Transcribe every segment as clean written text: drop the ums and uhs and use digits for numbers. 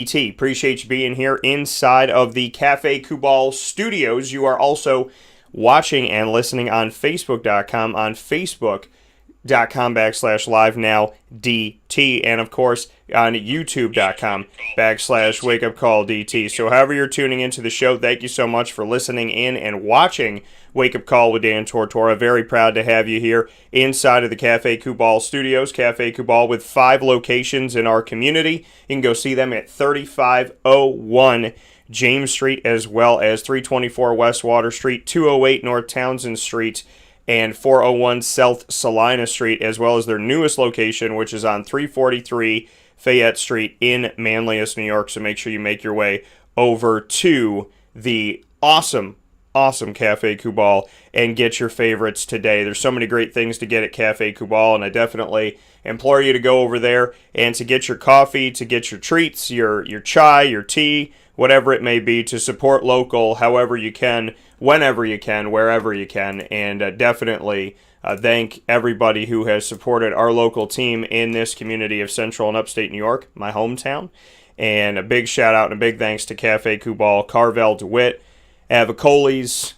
Appreciate you being here inside of the Cafe Kubal studios. You are also watching and listening on Facebook.com, on Facebook.com/live now DT, and of course on YouTube.com/Wake Up Call DT. So however you're tuning into the show, thank you so much for listening in and watching Wake Up Call with Dan Tortora. Very proud to have you here inside of the Cafe Kubal studios. Cafe Kubal with 5 locations in our community. You can go see them at 3501 James Street, as well as 324 West Water Street, 208 North Townsend Street, and 401 South Salina Street, as well as their newest location, which is on 343 Fayette Street in Manlius, New York. So make sure you make your way over to the awesome Cafe Kubal and get your favorites today. There's so many great things to get at Cafe Kubal, and I definitely implore you to go over there and to get your coffee, to get your treats, your chai, your tea, whatever it may be, to support local however you can, whenever you can, wherever you can, and definitely thank everybody who has supported our local team in this community of Central and Upstate New York, my hometown. And a big shout out and a big thanks to Cafe Kubal, Carvel DeWitt, Avicoli's,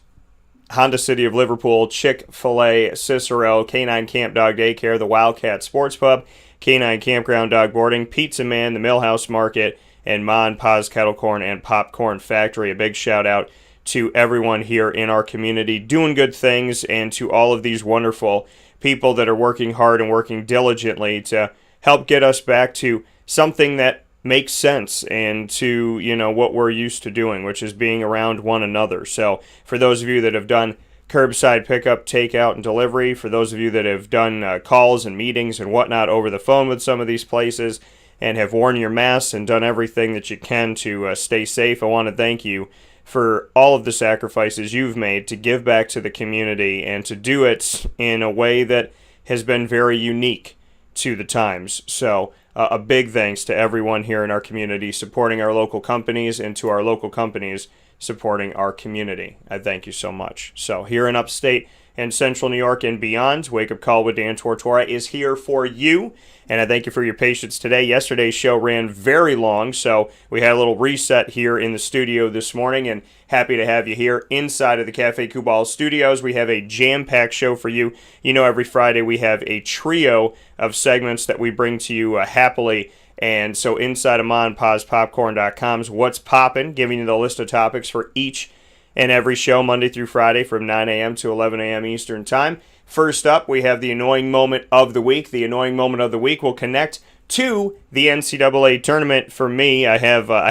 Honda City of Liverpool, Chick-fil-A Cicero, K9 Camp Dog Daycare, the Wildcat Sports Pub, K9 Kampground Dog Boarding, Pizza Man, the Millhouse Market, and Mon Pa's Kettle Corn and Popcorn Factory. A big shout out to everyone here in our community doing good things, and to all of these wonderful people that are working hard and working diligently to help get us back to something that makes sense and to, what we're used to doing, which is being around one another. So for those of you that have done curbside pickup, takeout, and delivery, for those of you that have done calls and meetings and whatnot over the phone with some of these places and have worn your masks and done everything that you can to stay safe, I want to thank you for all of the sacrifices you've made to give back to the community and to do it in a way that has been very unique to the times. So a big thanks to everyone here in our community supporting our local companies, and to our local companies supporting our community. I thank you so much. So here in upstate and central New York and beyond, Wake Up Call with Dan Tortora is here for you, and I thank you for your patience today. Yesterday's show ran very long, so we had a little reset here in the studio this morning, and happy to have you here inside of the Cafe Kubal studios. We have a jam-packed show for you. Every Friday we have a trio of segments that we bring to you happily. And so inside of monpazpopcorn.com's What's Poppin', giving you the list of topics for each and every show Monday through Friday from 9 a.m. to 11 a.m. Eastern Time. First up, we have the Annoying Moment of the Week. The Annoying Moment of the Week will connect to the NCAA tournament for me. I have I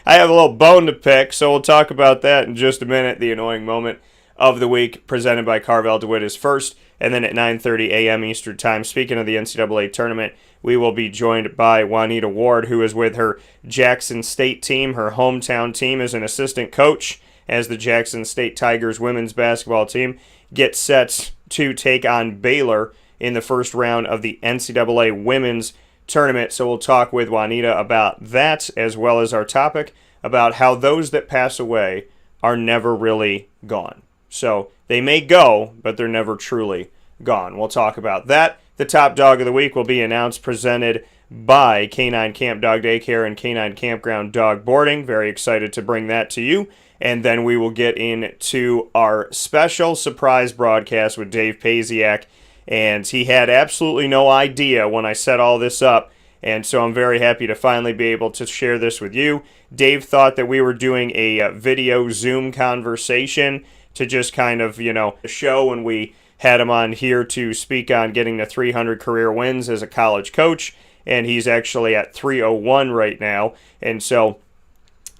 have a little bone to pick, so we'll talk about that in just a minute. The Annoying Moment of the Week presented by Carvel DeWitt is first, and then at 9:30 a.m. Eastern Time, speaking of the NCAA tournament, we will be joined by Juanita Ward, who is with her Jackson State team, her hometown team, as an assistant coach, as the Jackson State Tigers women's basketball team gets set to take on Baylor in the first round of the NCAA women's tournament. So we'll talk with Juanita about that, as well as our topic about how those that pass away are never really gone. So they may go, but they're never truly gone. We'll talk about that. The top dog of the week will be announced, presented by K9 Camp Dog Daycare and K9 Kampground Dog Boarding. Very excited to bring that to you. And then we will get into our special surprise broadcast with Dave Pasiak. And he had absolutely no idea when I set all this up. And so I'm very happy to finally be able to share this with you. Dave thought that we were doing a video Zoom conversation to just kind of, show when we had him on here to speak on getting to 300 career wins as a college coach. And he's actually at 301 right now. And so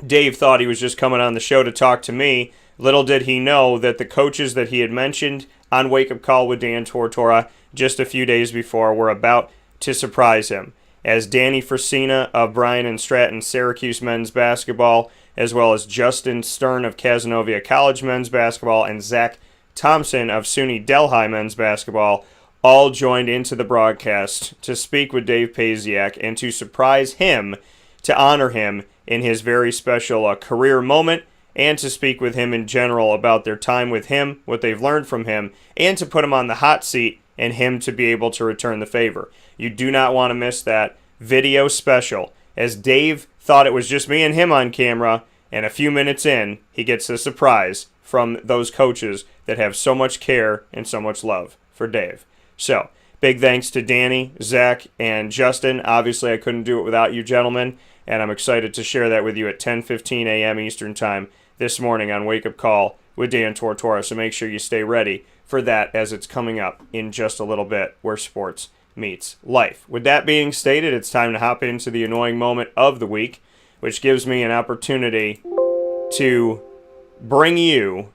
Dave thought he was just coming on the show to talk to me. Little did he know that the coaches that he had mentioned on Wake Up Call with Dan Tortora just a few days before were about to surprise him, as Danny Frisina of Bryan and Stratton Syracuse men's basketball, as well as Justin Stern of Cazenovia College men's basketball, and Zack Thomsen of SUNY Delhi men's basketball all joined into the broadcast to speak with Dave Pasiak and to surprise him, to honor him in his very special career moment, and to speak with him in general about their time with him, what they've learned from him, and to put him on the hot seat and him to be able to return the favor. You do not want to miss that video special as Dave thought it was just me and him on camera, and a few minutes in, he gets a surprise from those coaches that have so much care and so much love for Dave. So, big thanks to Danny, Zach, and Justin. Obviously, I couldn't do it without you gentlemen, and I'm excited to share that with you at 10:15 a.m. Eastern Time this morning on Wake Up Call with Dan Tortora. So make sure you stay ready for that as it's coming up in just a little bit, where sports meets life. With that being stated, it's time to hop into the annoying moment of the week, which gives me an opportunity to bring you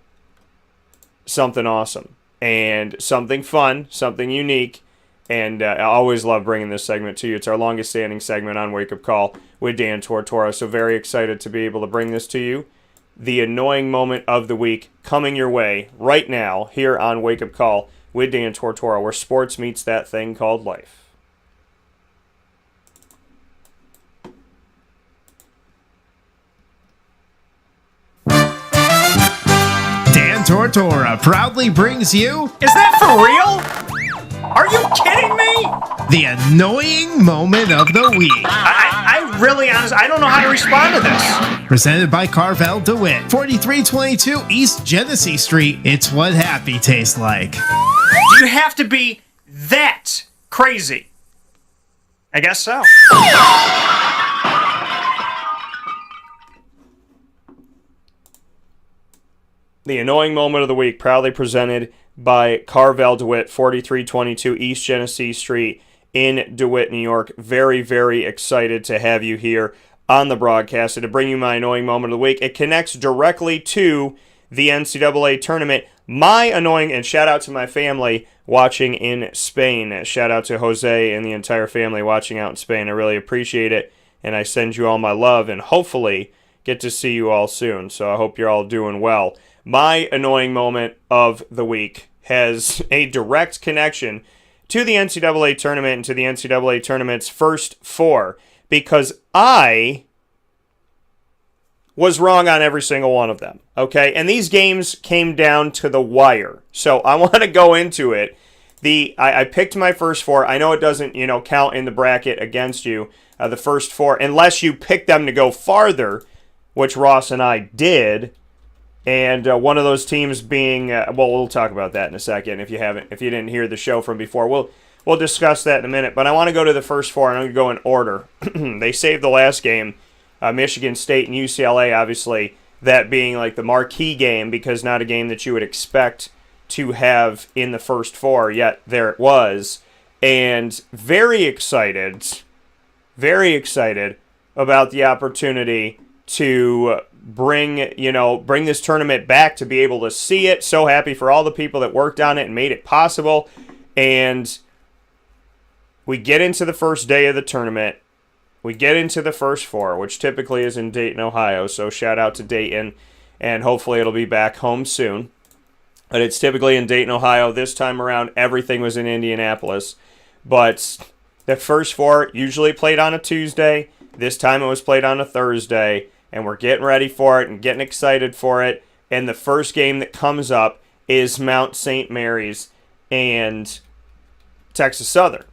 something awesome and something fun, something unique, and I always love bringing this segment to you. It's our longest standing segment on Wake Up Call with Dan Tortora, so very excited to be able to bring this to you. The annoying moment of the week coming your way right now here on Wake Up Call with Dan Tortora, where sports meets that thing called life. Dan Tortora proudly brings you... Is that for real? Are you kidding me? The annoying moment of the week. I really, honestly, I don't know how to respond to this. Presented by Carvel DeWitt, 4322 East Genesee Street. It's what happy tastes like. You have to be that crazy. I guess so. The annoying moment of the week, proudly presented by Carvel DeWitt, 4322 East Genesee Street in DeWitt, New York. Very, very excited to have you here on the broadcast and to bring you my annoying moment of the week. It connects directly to the NCAA tournament. My annoying, and shout out to my family watching in Spain. Shout out to Jose and the entire family watching out in Spain. I really appreciate it, and I send you all my love, and hopefully get to see you all soon. So I hope you're all doing well. My annoying moment of the week has a direct connection to the NCAA tournament and to the NCAA tournament's first four, because I was wrong on every single one of them, okay? And these games came down to the wire. So I want to go into it. I picked my first four. I know it doesn't, count in the bracket against you, the first four, unless you pick them to go farther, which Ross and I did. And one of those teams being, we'll talk about that in a second. If you didn't hear the show from before, we'll discuss that in a minute. But I want to go to the first four, and I'm going to go in order. They saved the last game, Michigan State and UCLA, obviously, that being like the marquee game, because not a game that you would expect to have in the first four, yet there it was. And very excited about the opportunity to bring this tournament back, to be able to see it. So happy for all the people that worked on it and made it possible. And we get into the first day of the tournament. We get into the first four, which typically is in Dayton, Ohio. So shout out to Dayton, and hopefully it'll be back home soon. But it's typically in Dayton, Ohio. This time around, everything was in Indianapolis. But the first four usually played on a Tuesday. This time it was played on a Thursday. And we're getting ready for it and getting excited for it. And the first game that comes up is Mount St. Mary's and Texas Southern.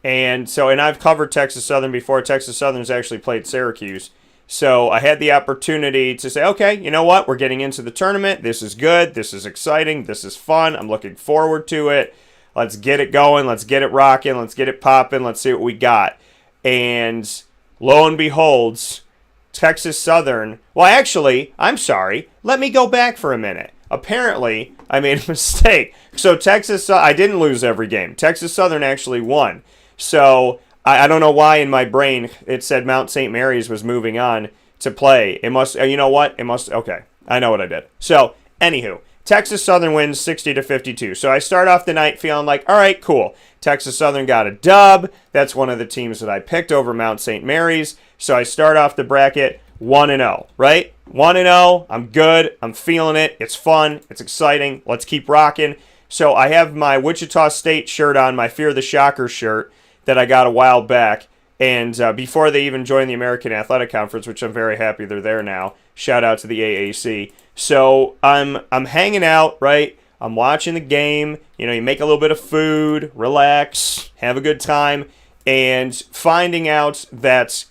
And I've covered Texas Southern before. Texas Southern's actually played Syracuse. So I had the opportunity to say, okay, you know what? We're getting into the tournament. This is good. This is exciting. This is fun. I'm looking forward to it. Let's get it going. Let's get it rocking. Let's get it popping. Let's see what we got. And lo and behold, Texas Southern, well, actually, I'm sorry. Let me go back for a minute. Apparently, I made a mistake. So I didn't lose every game. Texas Southern actually won. So I don't know why in my brain it said Mount St. Mary's was moving on to play. It must, you know what? It must, okay. I know what I did. So, anywho, Texas Southern wins 60-52. So I start off the night feeling like, all right, cool. Texas Southern got a dub. That's one of the teams that I picked over Mount St. Mary's. So I start off the bracket 1-0, right? 1-0. I'm good. I'm feeling it. It's fun. It's exciting. Let's keep rocking. So I have my Wichita State shirt on, my Fear the Shocker shirt that I got a while back. And before they even joined the American Athletic Conference, which I'm very happy they're there now. Shout out to the AAC. So I'm hanging out, right? I'm watching the game. You make a little bit of food, relax, have a good time, and finding out that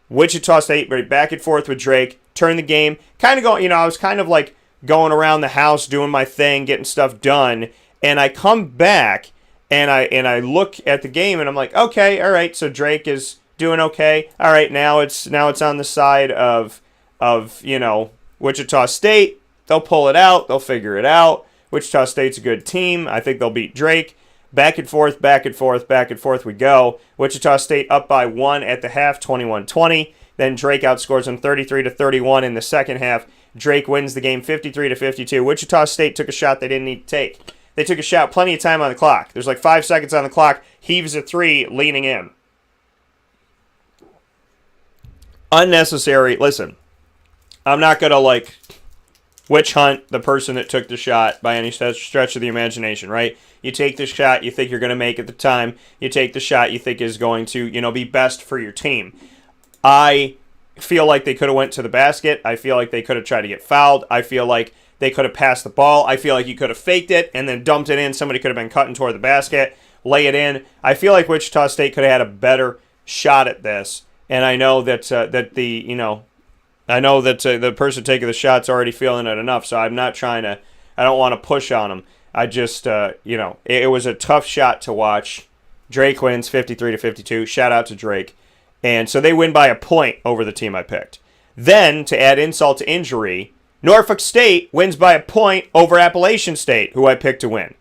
Wichita State, right back and forth with Drake, turn the game, kind of going, I was kind of like going around the house, doing my thing, getting stuff done, and I come back, and I look at the game, and I'm like, okay, all right, so Drake is doing okay. All right, now it's on the side of Wichita State. They'll pull it out. They'll figure it out. Wichita State's a good team. I think they'll beat Drake. Back and forth, back and forth, back and forth we go. Wichita State up by 1 at the half, 21-20. Then Drake outscores them 33-31 in the second half. Drake wins the game 53-52. Wichita State took a shot they didn't need to take. They took a shot, plenty of time on the clock. There's like 5 seconds on the clock. Heaves a 3, leaning in. Unnecessary. Listen, I'm not going to witch hunt the person that took the shot by any stretch of the imagination, right? You take the shot you think you're going to make at the time. You take the shot you think is going to, be best for your team. I feel like they could have went to the basket. I feel like they could have tried to get fouled. I feel like they could have passed the ball. I feel like you could have faked it and then dumped it in. Somebody could have been cutting toward the basket, lay it in. I feel like Wichita State could have had a better shot at this. And I know that the person taking the shot's already feeling it enough, so I'm not trying to, I don't want to push on them. I just, it was a tough shot to watch. Drake wins 53-52. Shout out to Drake. And so they win by a point over the team I picked. Then, to add insult to injury, Norfolk State wins by a point over Appalachian State, who I picked to win.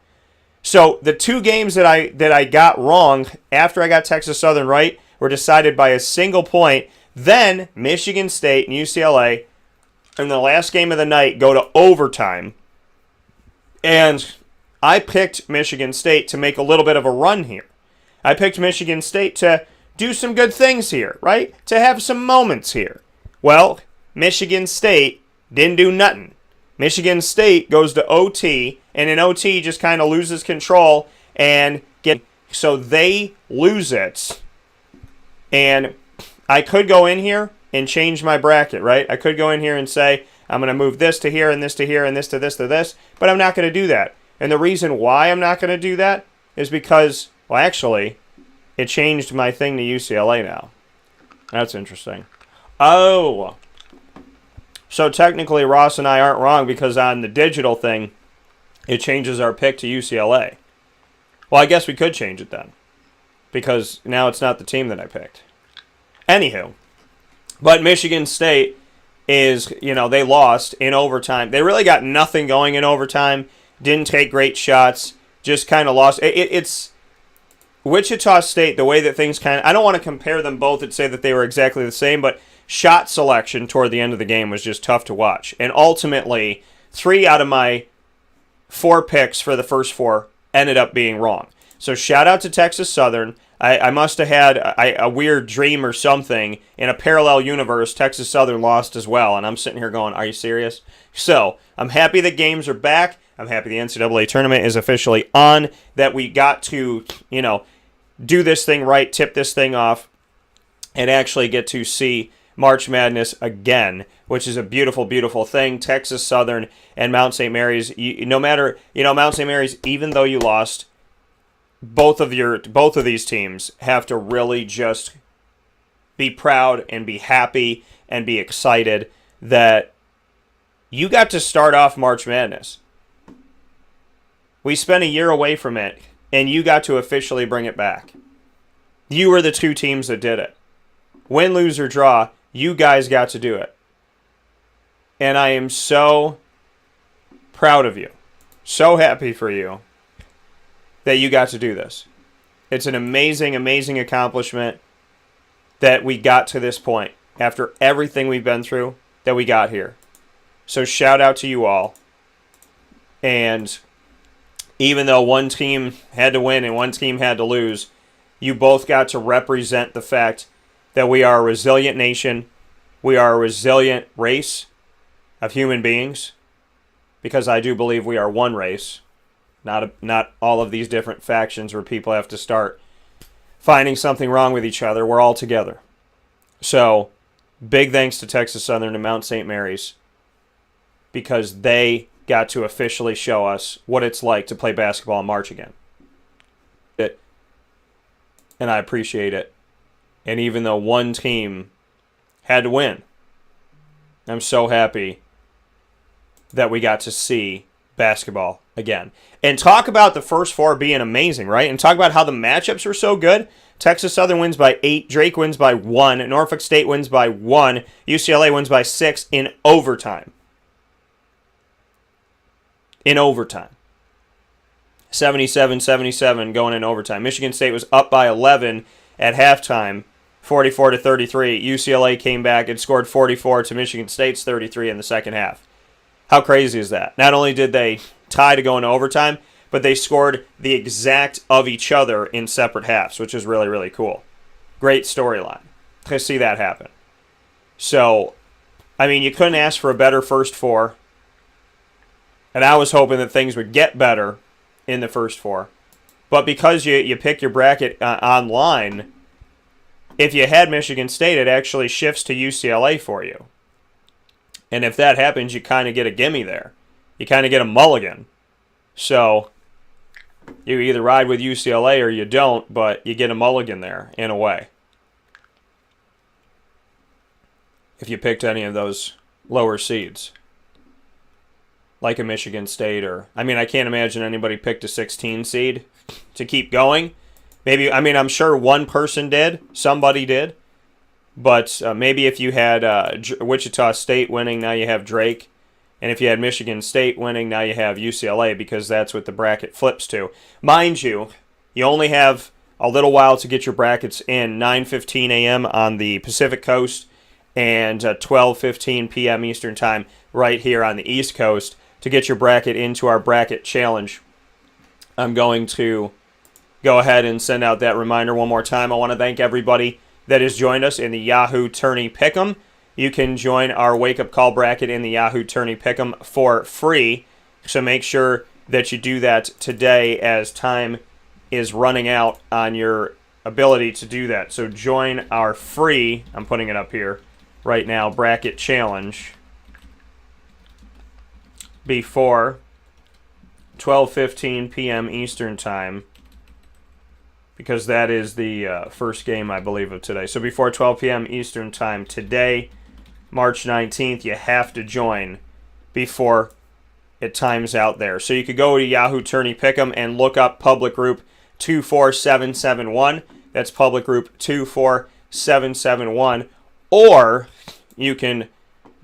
So the 2 games that I got wrong after I got Texas Southern right were decided by a single point. Then Michigan State and UCLA in the last game of the night go to overtime. And I picked Michigan State to make a little bit of a run here. I picked Michigan State to do some good things here, right? To have some moments here. Well, Michigan State didn't do nothing. Michigan State goes to OT, and in OT just kind of loses control and so they lose it. And I could go in here and change my bracket, right? I could go in here and say, I'm going to move this to here and this to here and this to this to this, but I'm not going to do that. And the reason why I'm not going to do that is because, well, actually, it changed my thing to UCLA now. That's interesting. Oh. So technically, Ross and I aren't wrong because on the digital thing, it changes our pick to UCLA. Well, I guess we could change it then because now it's not the team that I picked. Anywho, but Michigan State is, they lost in overtime. They really got nothing going in overtime. Didn't take great shots. Just kind of lost. It's Wichita State, the way that things I don't want to compare them both and say that they were exactly the same, but shot selection toward the end of the game was just tough to watch. And ultimately, 3 out of my 4 picks for the first 4 ended up being wrong. So shout out to Texas Southern. I must have had a weird dream or something. In a parallel universe, Texas Southern lost as well. And I'm sitting here going, are you serious? So I'm happy the games are back. I'm happy the NCAA tournament is officially on, that we got to, do this thing right, tip this thing off, and actually get to see March Madness again, which is a beautiful, beautiful thing. Texas Southern and Mount St. Mary's, Mount St. Mary's, even though you lost, both of these teams have to really just be proud and be happy and be excited that you got to start off March Madness. We spent a year away from it, and you got to officially bring it back. You were the 2 teams that did it. Win, lose, or draw, you guys got to do it. And I am so proud of you. So happy for you that you got to do this. It's an amazing, amazing accomplishment that we got to this point after everything we've been through, that we got here. So shout out to you all. And even though one team had to win and one team had to lose, you both got to represent the fact that we are a resilient nation. We are a resilient race of human beings, because I do believe we are one race. Not all of these different factions where people have to start finding something wrong with each other. We're all together. So, big thanks to Texas Southern and Mount St. Mary's, because they got to officially show us what it's like to play basketball in March again. And I appreciate it. And even though one team had to win. I'm so happy that we got to see basketball again. And talk about the first four being amazing, right? And talk about how the matchups were so good. Texas Southern wins by 8. Drake wins by 1. Norfolk State wins by 1. UCLA wins by 6 in overtime. 77-77 going in overtime. Michigan State was up by 11 at halftime, 44-33. UCLA came back and scored 44 to Michigan State's 33 in the second half. How crazy is that? Not only did they tie to go into overtime, but they scored the exact of each other in separate halves, which is really, really cool. Great storyline to see that happen. So, I mean, you couldn't ask for a better first four. And I was hoping that things would get better in the first four. But because you pick your bracket online, if you had Michigan State, it actually shifts to UCLA for you. And if that happens, you kind of get a gimme there. You kind of get a mulligan. So you either ride with UCLA or you don't, but you get a mulligan there in a way. If you picked any of those lower seeds. Like a Michigan State or... I mean, I can't imagine anybody picked a 16 seed to keep going. Maybe, I mean, I'm sure one person did. Somebody did. But maybe if you had Wichita State winning, now you have Drake. And if you had Michigan State winning, now you have UCLA, because that's what the bracket flips to. Mind you, you only have a little while to get your brackets in. 9:15 a.m. on the Pacific Coast and 12:15 p.m. Eastern Time right here on the East Coast to get your bracket into our bracket challenge. I'm going to go ahead and send out that reminder one more time. I want to thank everybody that has joined us in the Yahoo Tourney Pick'em. You can join our wake-up call bracket in the Yahoo Tourney Pick'em for free. So make sure that you do that today, as time is running out on your ability to do that. So join our free, I'm putting it up here right now, bracket challenge before 12:15 p.m. Eastern Time, because that is the first game, I believe, of today. So before 12 p.m. Eastern Time today, March 19th, you have to join before it times out there. So you could go to Yahoo Tourney Pick'em and look up public group 24771. That's public group 24771. Or you can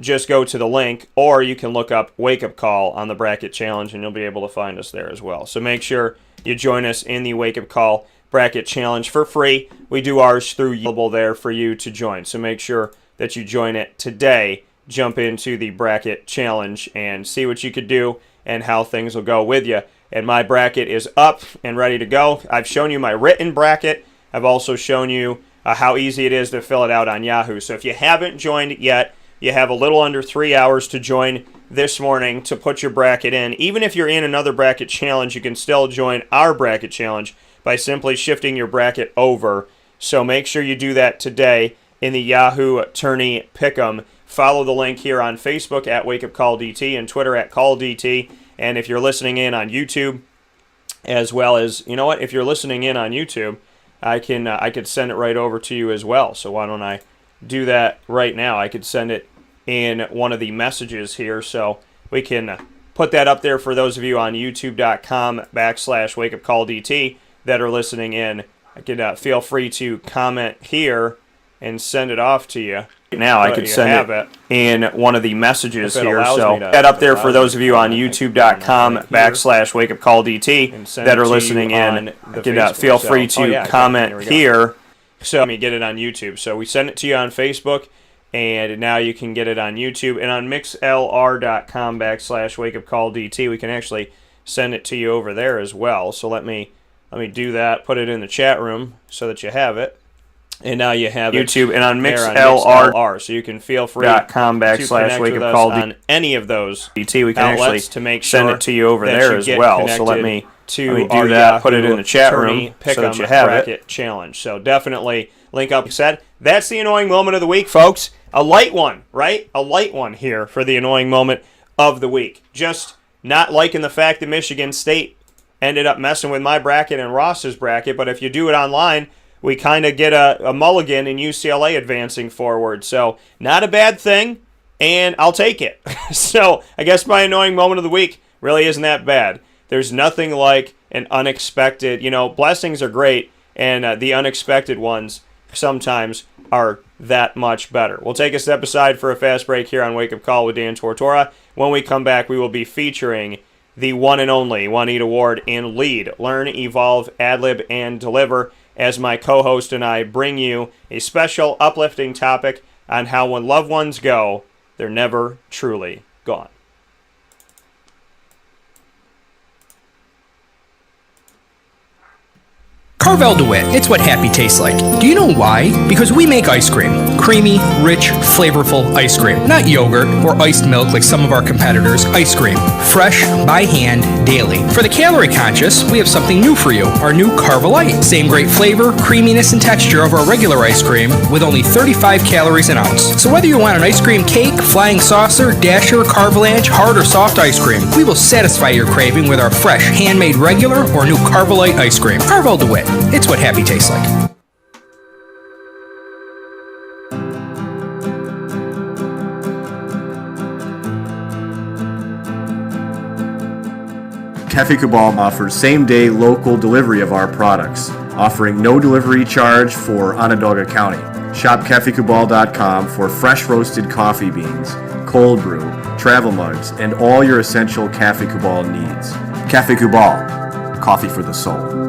just go to the link, or you can look up Wake Up Call on the bracket challenge, and you'll be able to find us there as well. So make sure you join us in the Wake Up Call bracket challenge for free. We do ours through available there for you to join. So make sure that you join it today. Jump into the bracket challenge and see what you could do and how things will go with you. And my bracket is up and ready to go. I've shown you my written bracket. I've also shown you how easy it is to fill it out on Yahoo. So if you haven't joined it yet, you have a little under 3 hours to join this morning to put your bracket in. Even if you're in another bracket challenge, you can still join our bracket challenge by simply shifting your bracket over. So make sure you do that today in the Yahoo Tourney Pick'em. Follow the link here on Facebook at Wake Up Call DT and Twitter at Call DT. And if you're listening in on YouTube, as well as, you know what, if you're listening in on YouTube, I could send it right over to you as well. So why don't I do that right now? I could send it in one of the messages here, so we can put that up there for those of you on youtube.com/wakeupcalldt that are listening in. I could feel free to comment here and send it off to you. Now I could send it in one of the messages here, so that up there for those of you on youtube.com/wakeupcalldt that are listening in. I could feel free to comment here. So let me get it on YouTube. So we send it to you on Facebook, and now you can get it on YouTube. And on mixlr.com/wakeupcalldt, we can actually send it to you over there as well. So let me do that, put it in the chat room so that you have it. And now you have YouTube and on mixlr, so you can feel free to connect with us on any of those we can actually to make sure send it to you over there as well. So let me do that, put it in the chat room so that you have it. Challenge. So definitely link up. Said that's the annoying moment of the week, folks. A light one, right? A light one here for the annoying moment of the week. Just not liking the fact that Michigan State ended up messing with my bracket and Ross's bracket. But if you do it online, we kind of get a mulligan in UCLA advancing forward. So not a bad thing, and I'll take it. So I guess my annoying moment of the week really isn't that bad. There's nothing like an unexpected, blessings are great, and the unexpected ones sometimes are that much better. We'll take a step aside for a fast break here on Wake Up Call with Dan Tortora. When we come back, we will be featuring the one and only Juanita Ward in Lead, Learn, Evolve, Adlib, and Deliver, as my co-host and I bring you a special uplifting topic on how when loved ones go, they're never truly gone. Carvel DeWitt, it's what happy tastes like. Do you know why? Because we make ice cream. Creamy, rich, flavorful ice cream. Not yogurt or iced milk like some of our competitors. Ice cream. Fresh, by hand, daily. For the calorie conscious, we have something new for you. Our new Carvelite. Same great flavor, creaminess, and texture of our regular ice cream with only 35 calories an ounce. So whether you want an ice cream cake, flying saucer, dasher, carvalanche, hard or soft ice cream, we will satisfy your craving with our fresh, handmade regular or new Carvelite ice cream. Carvel DeWitt. It's what happy tastes like. Cafe Cabal offers same-day local delivery of our products, offering no delivery charge for Onondaga County. Shop cafecabal.com for fresh roasted coffee beans, cold brew, travel mugs, and all your essential Cafe Cabal needs. Cafe Cabal, coffee for the soul.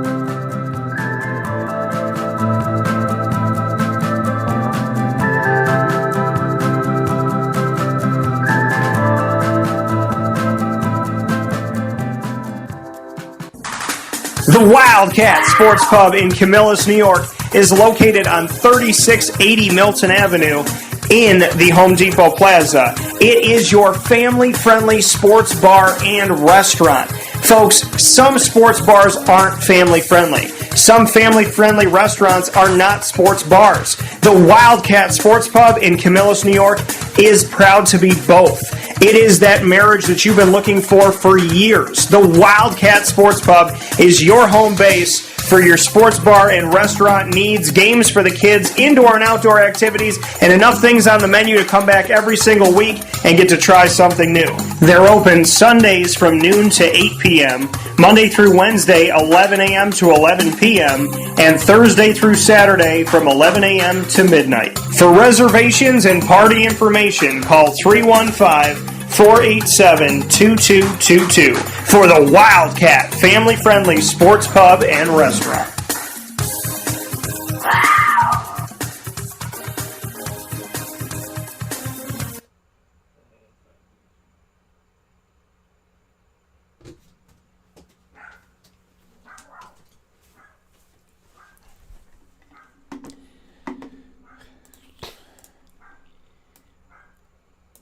The Wildcat Sports Pub in Camillus, New York is located on 3680 Milton Avenue in the Home Depot Plaza. It is your family-friendly sports bar and restaurant. Folks, some sports bars aren't family-friendly. Some family-friendly restaurants are not sports bars. The Wildcat Sports Pub in Camillus, New York is proud to be both. It is that marriage that you've been looking for years. The Wildcat Sports Pub is your home base for your sports bar and restaurant needs, games for the kids, indoor and outdoor activities, and enough things on the menu to come back every single week and get to try something new. They're open Sundays from noon to 8 p.m., Monday through Wednesday, 11 a.m. to 11 p.m., and Thursday through Saturday from 11 a.m. to midnight. For reservations and party information, call 315-487-2222 for the Wildcat family-friendly sports pub and restaurant.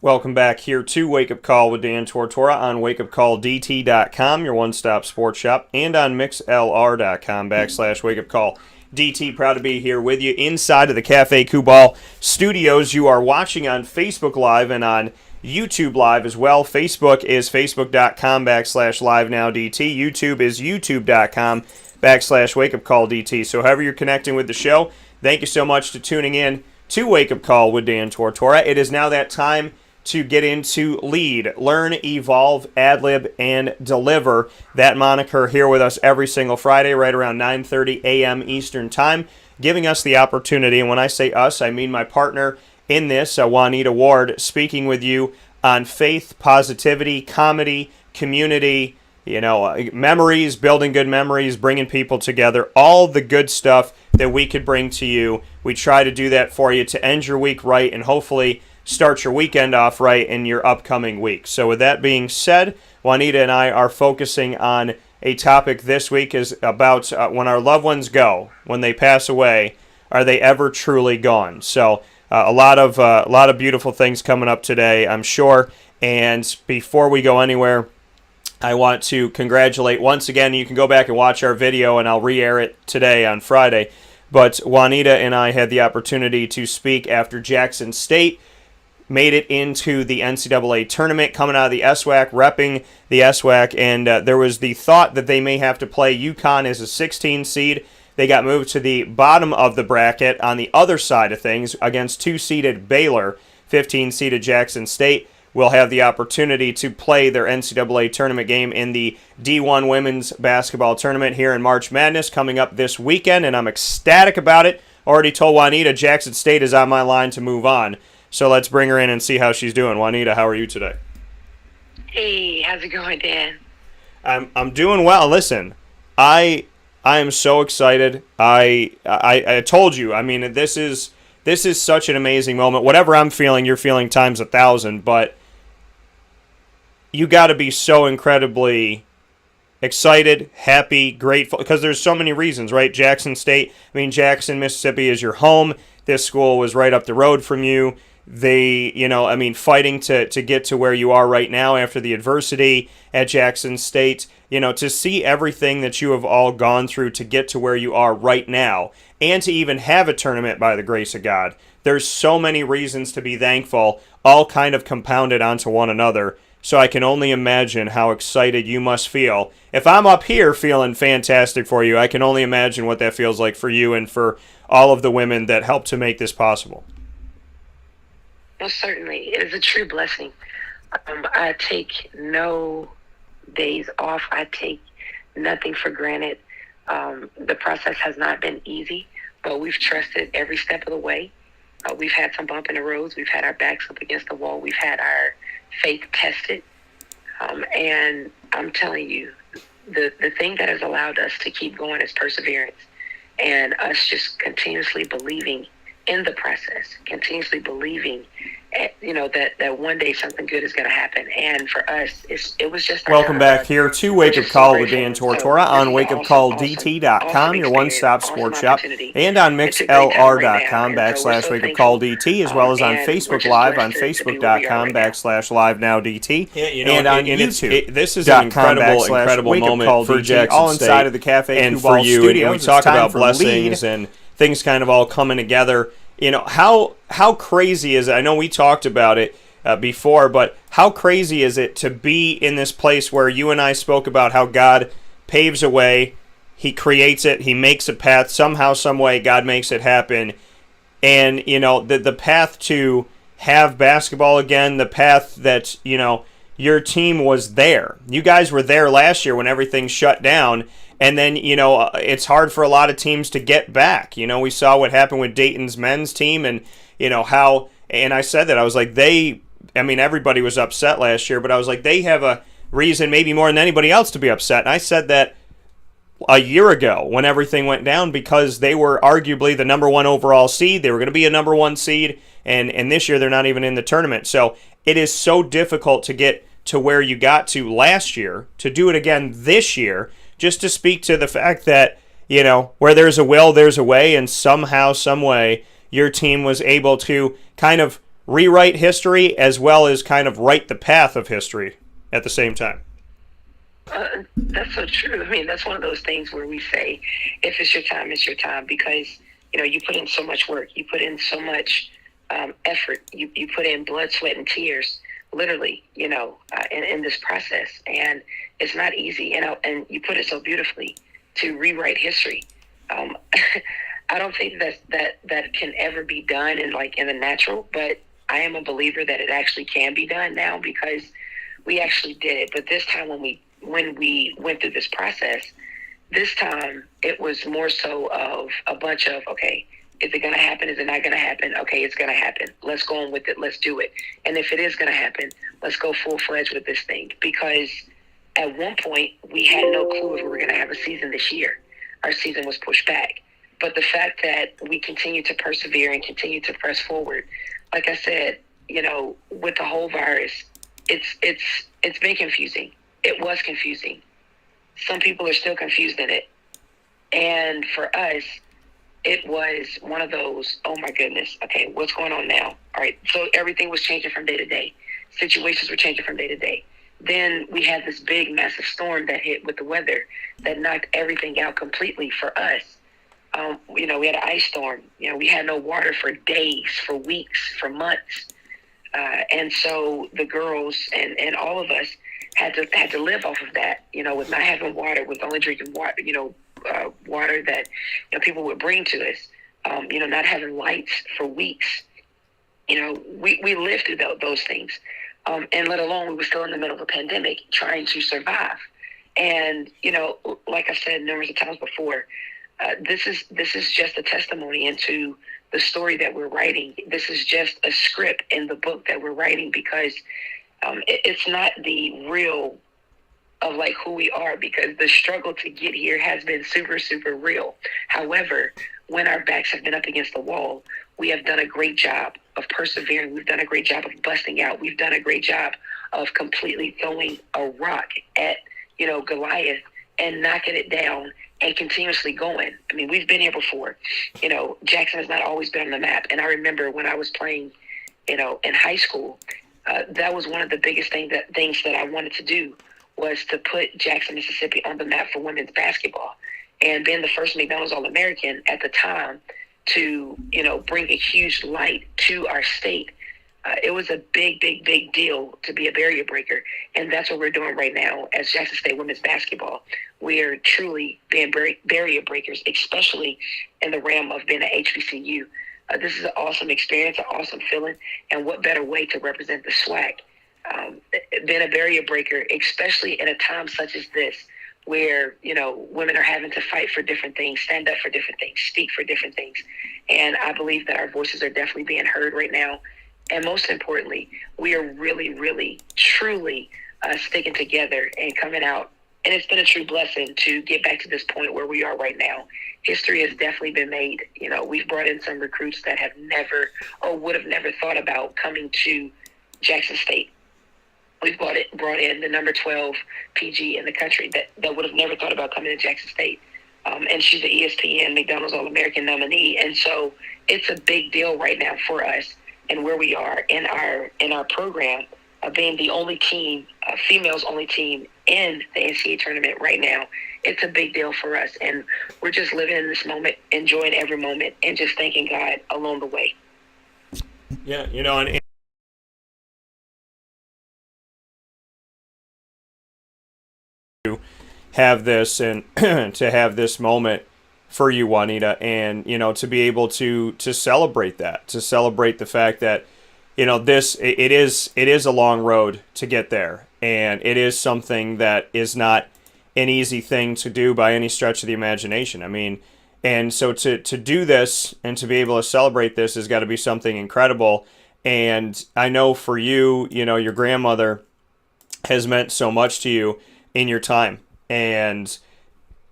Welcome back here to Wake Up Call with Dan Tortora on wakeupcalldt.com, your one-stop sports shop, and on mixlr.com/wakeupcalldt. Proud to be here with you inside of the Cafe Kubal studios. You are watching on Facebook Live and on YouTube Live as well. Facebook is facebook.com/livenowdt. YouTube is youtube.com/wakeupcalldt. So however you're connecting with the show, thank you so much for tuning in to Wake Up Call with Dan Tortora. It is now that time to get into Lead, Learn, Evolve, Adlib, and Deliver. That moniker here with us every single Friday right around 9:30 a.m. Eastern Time, giving us the opportunity, and when I say us, I mean my partner in this, Juanita Ward, speaking with you on faith, positivity, comedy, community, memories, building good memories, bringing people together, all the good stuff that we could bring to you. We try to do that for you to end your week right and hopefully start your weekend off right in your upcoming week. So with that being said, Juanita and I are focusing on a topic this week is about when our loved ones go, when they pass away, are they ever truly gone? So a lot of beautiful things coming up today, I'm sure. And before we go anywhere, I want to congratulate once again. You can go back and watch our video, and I'll re-air it today on Friday. But Juanita and I had the opportunity to speak after Jackson State made it into the NCAA tournament, coming out of the SWAC, repping the SWAC, and there was the thought that they may have to play UConn as a 16 seed. They got moved to the bottom of the bracket on the other side of things against 2-seeded Baylor. 15-seeded Jackson State will have the opportunity to play their NCAA tournament game in the D1 Women's Basketball Tournament here in March Madness coming up this weekend, and I'm ecstatic about it. Already told Juanita Jackson State is on my line to move on. So let's bring her in and see how she's doing. Juanita, how are you today? Hey, how's it going, Dan? I'm doing well. Listen, I am so excited. I told you. I mean, this is such an amazing moment. Whatever I'm feeling, you're feeling times 1,000. But you got to be so incredibly excited, happy, grateful, because there's so many reasons, right? Jackson State. I mean, Jackson, Mississippi is your home. This school was right up the road from you. They, fighting to get to where you are right now after the adversity at Jackson State, to see everything that you have all gone through to get to where you are right now and to even have a tournament by the grace of God. There's so many reasons to be thankful, all kind of compounded onto one another. So I can only imagine how excited you must feel. If I'm up here feeling fantastic for you, I can only imagine what that feels like for you and for all of the women that helped to make this possible. Well, certainly. It is a true blessing. I take no days off. I take nothing for granted. The process has not been easy, but we've trusted every step of the way. We've had some bump in the roads. We've had our backs up against the wall. We've had our faith tested. And I'm telling you, the thing that has allowed us to keep going is perseverance and us just continuously believing in the process, continuously believing, that one day something good is going to happen. And for us, it was just... Welcome back here to Wake Up Call with Dan Tortora on wakeupcalldt.com, your one-stop sports shop, and on mixlr.com/wakeupcalldt, as well as on Facebook Live on facebook.com/livenowdt, and on YouTube. This is an incredible moment for Jackson all inside of the Cafe and for you. And we talk about blessings and things kind of all coming together. How crazy is it? I know we talked about it before, but how crazy is it to be in this place where you and I spoke about how God paves a way, He creates it, He makes a path, somehow, some way, God makes it happen. And, the path to have basketball again, the path that, your team was there. You guys were there last year when everything shut down. And then, it's hard for a lot of teams to get back. We saw what happened with Dayton's men's team and, how, and I said that, I was like, everybody was upset last year, but I was like, they have a reason maybe more than anybody else to be upset. And I said that a year ago when everything went down because they were arguably the number 1 overall seed. They were going to be a number 1 seed. And this year they're not even in the tournament. So it is so difficult to get to where you got to last year, to do it again this year, just to speak to the fact that, where there's a will, there's a way, and somehow, some way, your team was able to kind of rewrite history as well as kind of write the path of history at the same time. That's so true. I mean, that's one of those things where we say, if it's your time, it's your time, because, you put in so much work. You put in so much effort. You put in blood, sweat, and tears, literally, in this process. And it's not easy. And you put it so beautifully, to rewrite history. I don't think that can ever be done in the natural, but I am a believer that it actually can be done now because we actually did it. But this time when we went through this process, this time it was more so of a bunch of, okay, is it going to happen? Is it not going to happen? Okay, it's going to happen. Let's go on with it. Let's do it. And if it is going to happen, let's go full-fledged with this thing. Because at one point, we had no clue if we were going to have a season this year. Our season was pushed back. But the fact that we continue to persevere and continue to press forward, like I said, with the whole virus, it's been confusing. It was confusing. Some people are still confused in it. And for us, it was one of those, oh my goodness, okay, what's going on now? All right, so everything was changing from day to day. Situations were changing from day to day. Then we had this big, massive storm that hit with the weather that knocked everything out completely for us. We had an ice storm. We had no water for days, for weeks, for months. And so the girls and all of us had to live off of that, with not having water, with only drinking water, water that people would bring to us. Not having lights for weeks. We lived through those things, and let alone we were still in the middle of a pandemic trying to survive. And like I said numerous of times before, this is just a testimony into the story that we're writing. This is just a script in the book that we're writing, because it's not the real of like who we are, because the struggle to get here has been super, super real. However, when our backs have been up against the wall, we have done a great job of persevering. We've done a great job of busting out. We've done a great job of completely throwing a rock at, Goliath and knocking it down and continuously going. I mean, we've been here before. Jackson has not always been on the map. And I remember when I was playing, in high school, that was one of the biggest things that I wanted to do, was to put Jackson, Mississippi on the map for women's basketball. And being the first McDonald's All-American at the time to, bring a huge light to our state, it was a big, big, big deal to be a barrier breaker. And that's what we're doing right now as Jackson State women's basketball. We are truly being barrier breakers, especially in the realm of being at HBCU. This is an awesome experience, an awesome feeling. And what better way to represent the SWAC? Being a barrier breaker, especially in a time such as this, where, women are having to fight for different things, stand up for different things, speak for different things. And I believe that our voices are definitely being heard right now. And most importantly, we are really, really, truly sticking together and coming out. And it's been a true blessing to get back to this point where we are right now. History has definitely been made. We've brought in some recruits that have never or would have never thought about coming to Jackson State. We've brought in the number 12 PG in the country that would have never thought about coming to Jackson State. And she's an ESPN McDonald's All-American nominee. And so it's a big deal right now for us and where we are in our program of being the only team, females only team in the NCAA tournament right now. It's a big deal for us. And we're just living in this moment, enjoying every moment, and just thanking God along the way. Yeah, and have this and to have this moment for you, Juanita, and to be able to celebrate that, to celebrate the fact that it is a long road to get there, and it is something that is not an easy thing to do by any stretch of the imagination. I mean, and so to do this and to be able to celebrate this has got to be something incredible. And I know for you, your grandmother has meant so much to you in your time, and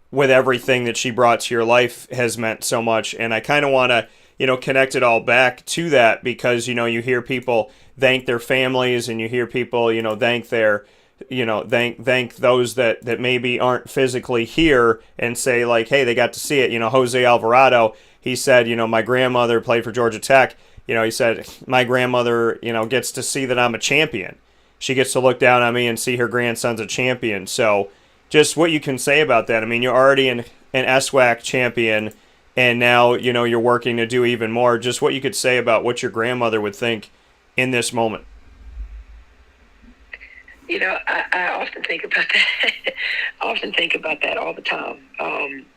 with everything that she brought to your life has meant so much. And I kind of want to, connect it all back to that, because, you hear people thank their families, and you hear people, thank their, thank those that maybe aren't physically here, and say like, hey, they got to see it. Jose Alvarado, he said, my grandmother played for Georgia Tech. He said, my grandmother, gets to see that I'm a champion. She gets to look down on me and see her grandson's a champion. So just what you can say about that. I mean, you're already an SWAC champion, and now, you're working to do even more. Just what you could say about what your grandmother would think in this moment. I often think about that. I often think about that all the time,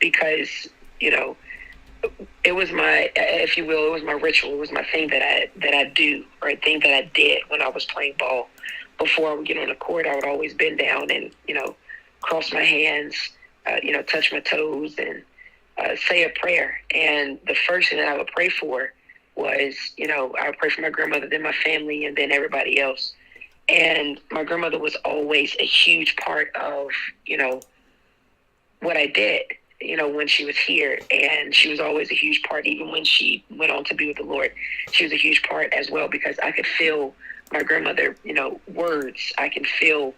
because, it was my, if you will, it was my ritual. It was my thing that I do, or a thing that I did when I was playing ball. Before I would get on the court, I would always bend down and, cross my hands, touch my toes, and say a prayer. And the first thing that I would pray for was, I would pray for my grandmother, then my family, and then everybody else. And my grandmother was always a huge part of, what I did, when she was here. And she was always a huge part, even when she went on to be with the Lord. She was a huge part as well, because I could feel my grandmother, words. I can feel,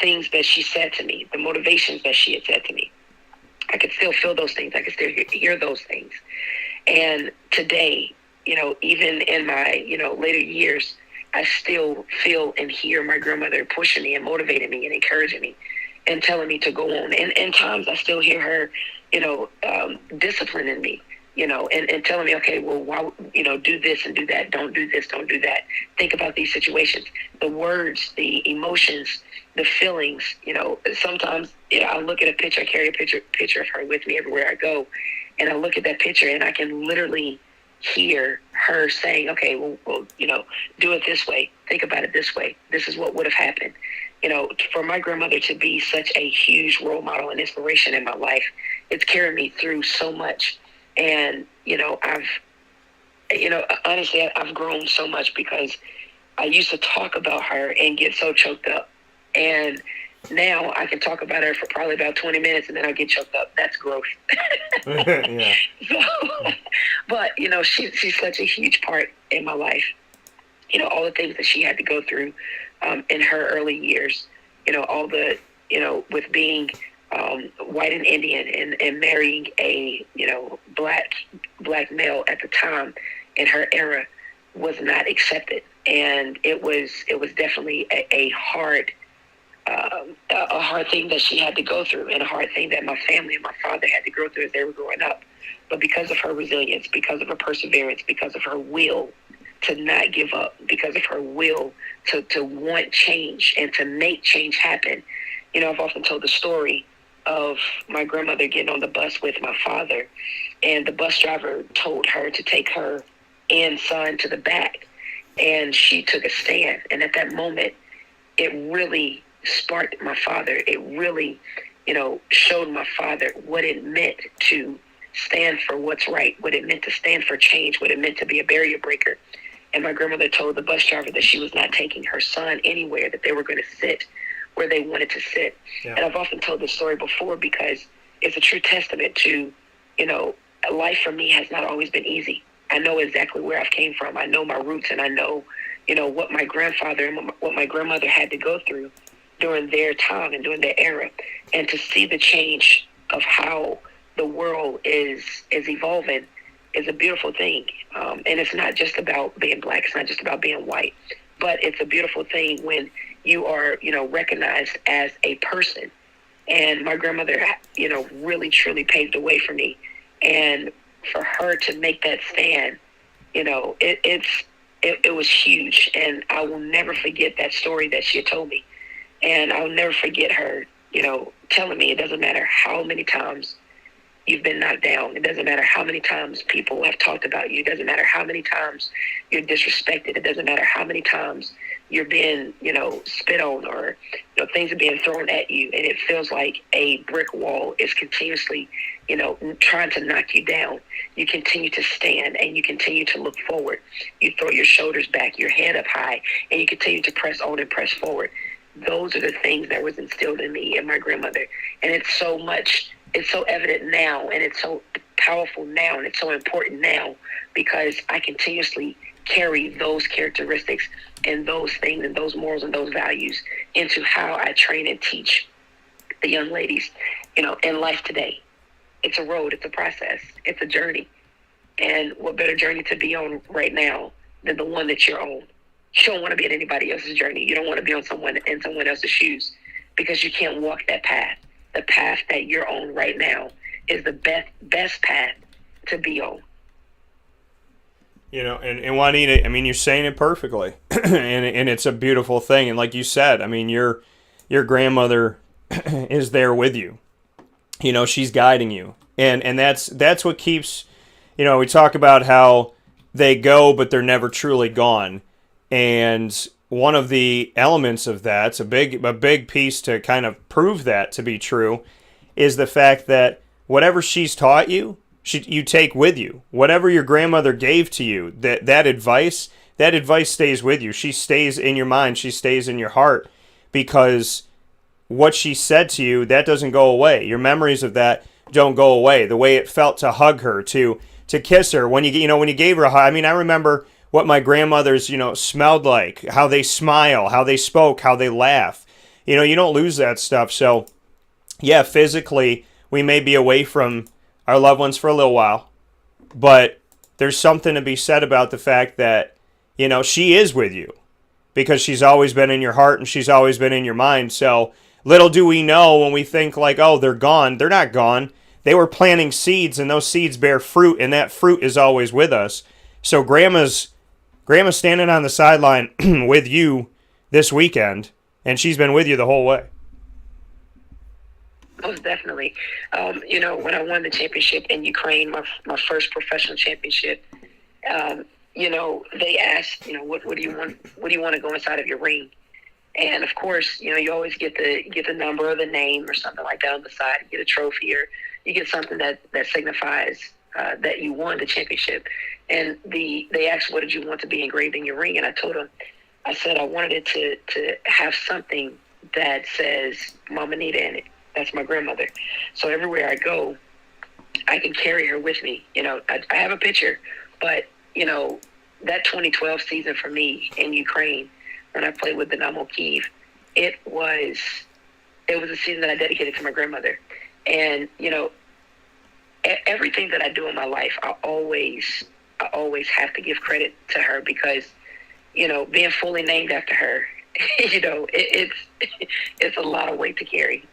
things that she said to me, the motivations that she had said to me. I could still feel those things. I could still hear those things. And today, even in my, later years, I still feel and hear my grandmother pushing me and motivating me and encouraging me and telling me to go on. And times I still hear her, disciplining me, and telling me, okay, well, why, do this and do that. Don't do this, don't do that. Think about these situations, the words, the emotions, the feelings. Sometimes I look at a picture, I carry a picture of her with me everywhere I go. And I look at that picture and I can literally hear her saying, okay, well, do it this way. Think about it this way. This is what would have happened. For my grandmother to be such a huge role model and inspiration in my life, it's carried me through so much. And, honestly, I've grown so much because I used to talk about her and get so choked up. And now I can talk about her for probably about 20 minutes and then I get choked up. That's growth. Yeah. But, she's such a huge part in my life. All the things that she had to go through in her early years, all the, with being white and Indian and marrying a, black male at the time in her era was not accepted. And it was definitely a hard thing that she had to go through, and a hard thing that my family and my father had to go through as they were growing up. But because of her resilience, because of her perseverance, because of her will to not give up, because of her will to want change and to make change happen. I've often told the story of my grandmother getting on the bus with my father, and the bus driver told her to take her and son to the back, and she took a stand. And at that moment, it really sparked my father. It really, showed my father what it meant to stand for what's right, what it meant to stand for change, what it meant to be a barrier breaker. And my grandmother told the bus driver that she was not taking her son anywhere, that they were going to sit where they wanted to sit. Yeah. And I've often told this story before because it's a true testament to, life for me has not always been easy. I know exactly where I've came from. I know my roots, and I know, what my grandfather and what my grandmother had to go through during their time and during their era. And to see the change of how the world is evolving is a beautiful thing. And it's not just about being black. It's not just about being white. But it's a beautiful thing when you are, recognized as a person. And my grandmother, really, truly paved the way for me. And for her to make that stand, it was huge. And I will never forget that story that she had told me. And I'll never forget her, telling me it doesn't matter how many times you've been knocked down. It doesn't matter how many times people have talked about you. It doesn't matter how many times you're disrespected. It doesn't matter how many times you're being, spit on, or, things are being thrown at you. And it feels like a brick wall is continuously, trying to knock you down. You continue to stand and you continue to look forward. You throw your shoulders back, your head up high, and you continue to press on and press forward. Those are the things that was instilled in me and my grandmother. And it's so evident now, and it's so powerful now, and it's so important now because I continuously carry those characteristics and those things and those morals and those values into how I train and teach the young ladies, in life today. It's a road, it's a process, it's a journey. And what better journey to be on right now than the one that you're on? You don't want to be in anybody else's journey. You don't want to be on someone else's shoes, because you can't walk that path. The path that you're on right now is the best path to be on. And Juanita, you're saying it perfectly, and it's a beautiful thing. And like you said, your grandmother is there with you. She's guiding you, and that's what keeps. We talk about how they go, but they're never truly gone. And one of the elements of that, a big piece to kind of prove that to be true, is the fact that whatever she's taught you, you take with you. Whatever your grandmother gave to you, that advice stays with you. She stays in your mind. She stays in your heart, because what she said to you, that doesn't go away. Your memories of that don't go away. The way it felt to hug her, to kiss her, when you gave her a hug. I remember what my grandmothers, smelled like, how they smile, how they spoke, how they laugh. You don't lose that stuff. So, yeah, physically, we may be away from our loved ones for a little while, but there's something to be said about the fact that, she is with you, because she's always been in your heart and she's always been in your mind. So little do we know when we think like, oh, they're gone. They're not gone. they were planting seeds, and those seeds bear fruit, and that fruit is always with us. So grandma's standing on the sideline with you this weekend, and she's been with you the whole way. Most definitely. When I won the championship in Ukraine, my first professional championship, they asked, what do you want? What do you want to go inside of your ring? And of course, you always get the number or the name or something like that on the side. You get a trophy, or you get something that signifies that you won the championship. And they asked, what did you want to be engraved in your ring? And I told them, I said I wanted it to have something that says Mama Nita in it. That's my grandmother. So everywhere I go, I can carry her with me. I have a picture, but that 2012 season for me in Ukraine, when I played with Dynamo Kyiv, it was a season that I dedicated to my grandmother. And everything that I do in my life, I always have to give credit to her, because being fully named after her, it's a lot of weight to carry.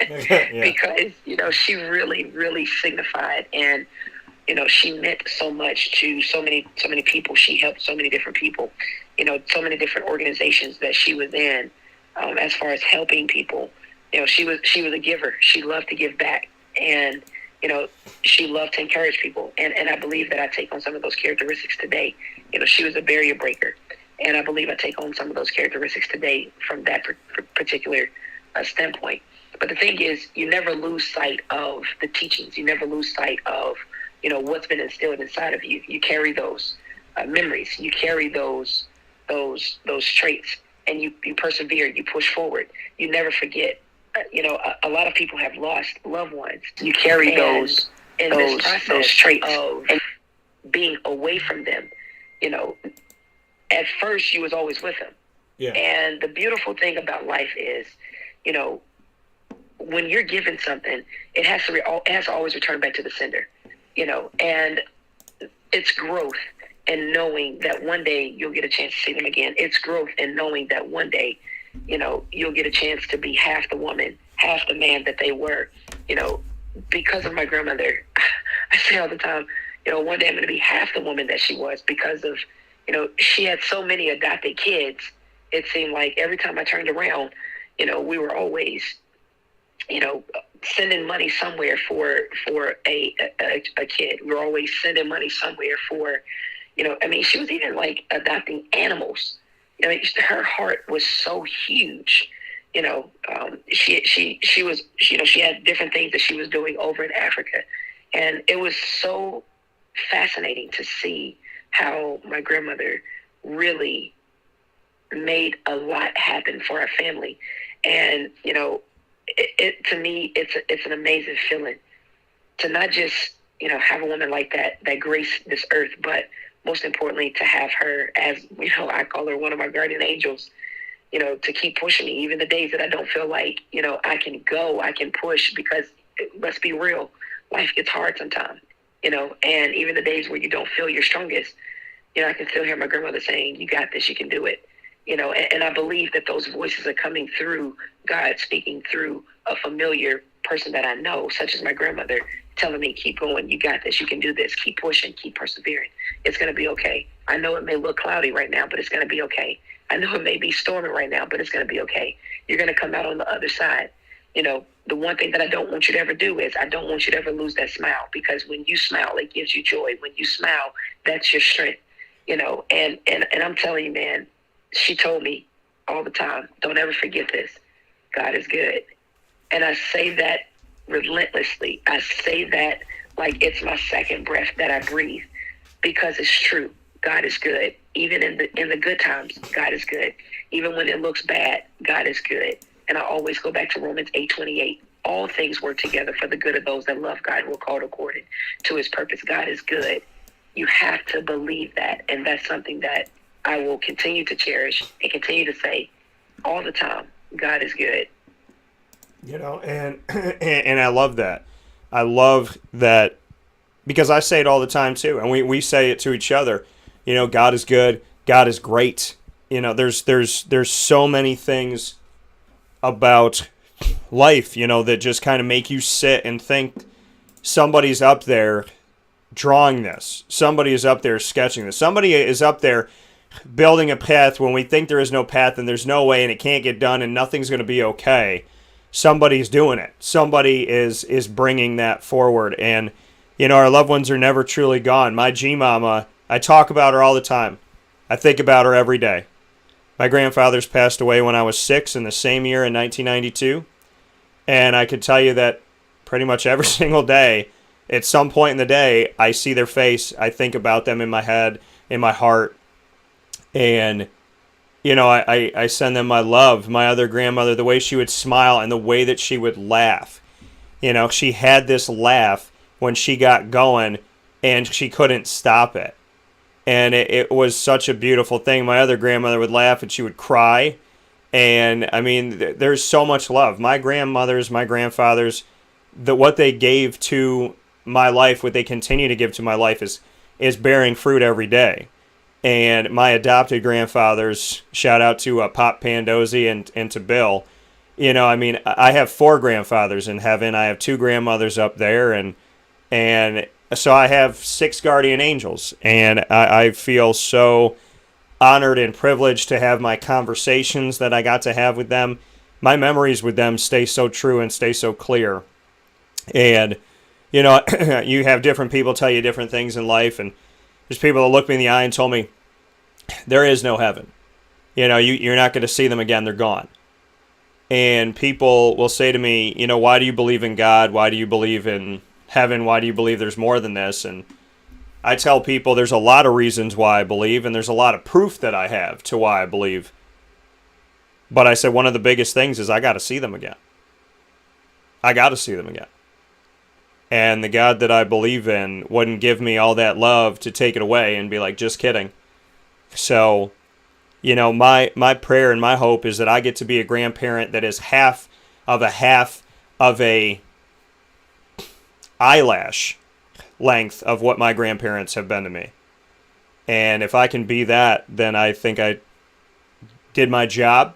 Yeah. Because she really, really signified, and she meant so much to so many people. She helped so many different people, so many different organizations that she was in, as far as helping people. She was a giver. She loved to give back, and she loved to encourage people. And I believe that I take on some of those characteristics today. She was a barrier breaker, and I believe I take on some of those characteristics today from that particular standpoint. But the thing is, you never lose sight of the teachings. You never lose sight of what's been instilled inside of you. You carry those memories. You carry those traits, and you persevere. You push forward. You never forget. A lot of people have lost loved ones. You carry those traits of being away from them. At first you was always with them. Yeah. And the beautiful thing about life is, when you're given something, it has to always return back to the sender. And it's growth in knowing that one day you'll get a chance to see them again. It's growth in knowing that one day, you'll get a chance to be half the woman, half the man that they were. Because of my grandmother, I say all the time, one day I'm going to be half the woman that she was, because of, she had so many adopted kids. It seemed like every time I turned around, we were always, sending money somewhere for a kid. We were always sending money somewhere for, she was even like adopting animals. Her heart was so huge. She was, she had different things that she was doing over in Africa. And it was so fascinating to see how my grandmother really made a lot happen for our family. And, to me, it's an amazing feeling to not just, have a woman like that grace this earth, but most importantly, to have her as, I call her one of my guardian angels, to keep pushing me, even the days that I don't feel like, I can push, because let's be real, life gets hard sometimes, and even the days where you don't feel your strongest, I can still hear my grandmother saying, you got this, you can do it, and I believe that those voices are coming through God, speaking through a familiar person that I know, such as my grandmother, telling me, keep going, you got this, you can do this, keep pushing, keep persevering. It's going to be okay. I know it may look cloudy right now, but it's going to be okay. I know it may be storming right now, but it's going to be okay. You're going to come out on the other side. The one thing that I don't want you to ever do is I don't want you to ever lose that smile, because when you smile, it gives you joy. When you smile, that's your strength, and I'm telling you, man, she told me all the time, don't ever forget this. God is good. And I say that relentlessly. I say that like it's my second breath that I breathe, because it's true. God is good. Even in the good times, God is good. Even when it looks bad, God is good. And I always go back to Romans 8:28. All things work together for the good of those that love God, who are called according to his purpose. God is good. You have to believe that. And that's something that I will continue to cherish and continue to say all the time. God is good. And I love that. I love that, because I say it all the time too, and we say it to each other. God is good. God is great. There's so many things about life, that just kind of make you sit and think somebody's up there drawing this. Somebody is up there sketching this. Somebody is up there building a path when we think there is no path and there's no way and it can't get done and nothing's going to be okay. Somebody's doing it. Somebody is bringing that forward. And, you know, our loved ones are never truly gone. My G-Mama, I talk about her all the time. I think about her every day. My grandfather's passed away when I was 6 in the same year in 1992. And I could tell you that pretty much every single day, at some point in the day, I see their face. I think about them in my head, in my heart. And, you know, I send them my love. My other grandmother, the way she would smile and the way that she would laugh. You know, she had this laugh when she got going and she couldn't stop it. And it was such a beautiful thing. My other grandmother would laugh and she would cry. And, I mean, there's so much love. My grandmothers, my grandfathers, what they gave to my life, what they continue to give to my life is bearing fruit every day. And my adopted grandfathers, shout out to Pop Pandozzi and to Bill. You know, I mean, I have 4 grandfathers in heaven. I have 2 grandmothers up there, and so I have 6 guardian angels. And I feel so honored and privileged to have my conversations that I got to have with them. My memories with them stay so true and stay so clear. And, you know, you have different people tell you different things in life, and there's people that looked me in the eye and told me, there is no heaven. You know, you're not going to see them again. They're gone. And people will say to me, you know, why do you believe in God? Why do you believe in heaven? Why do you believe there's more than this? And I tell people there's a lot of reasons why I believe, and there's a lot of proof that I have to why I believe. But I said one of the biggest things is I got to see them again. I got to see them again. And the God that I believe in wouldn't give me all that love to take it away and be like, just kidding. So, you know, my prayer and my hope is that I get to be a grandparent that is half of a eyelash length of what my grandparents have been to me. And if I can be that, then I think I did my job.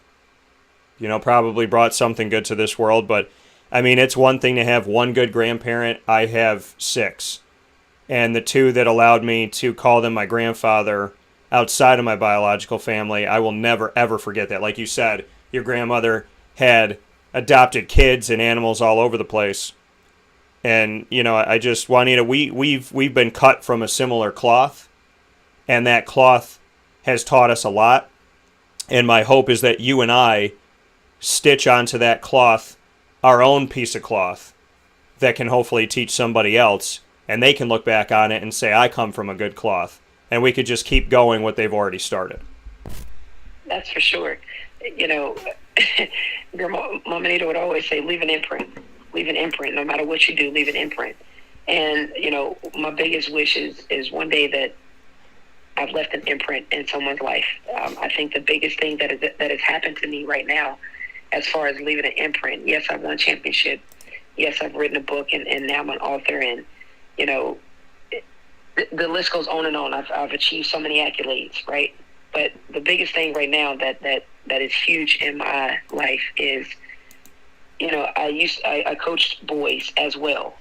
You know, probably brought something good to this world. But, I mean, it's one thing to have one good grandparent. I have 6. And the 2 that allowed me to call them my grandfather outside of my biological family, I will never, ever forget that. Like you said, your grandmother had adopted kids and animals all over the place. And, you know, I just, Juanita, we've been cut from a similar cloth, and that cloth has taught us a lot. And my hope is that you and I stitch onto that cloth our own piece of cloth that can hopefully teach somebody else, and they can look back on it and say, I come from a good cloth. And we could just keep going what they've already started. That's for sure. You know, Mama Anita would always say, leave an imprint. Leave an imprint. No matter what you do, leave an imprint. And, you know, my biggest wish is one day that I've left an imprint in someone's life. I think the biggest thing that has happened to me right now, as far as leaving an imprint, yes, I've won a championship. Yes, I've written a book, and now I'm an author. And, you know, the list goes on and on. I've achieved so many accolades, right? But the biggest thing right now that is huge in my life is, you know, I coached boys as well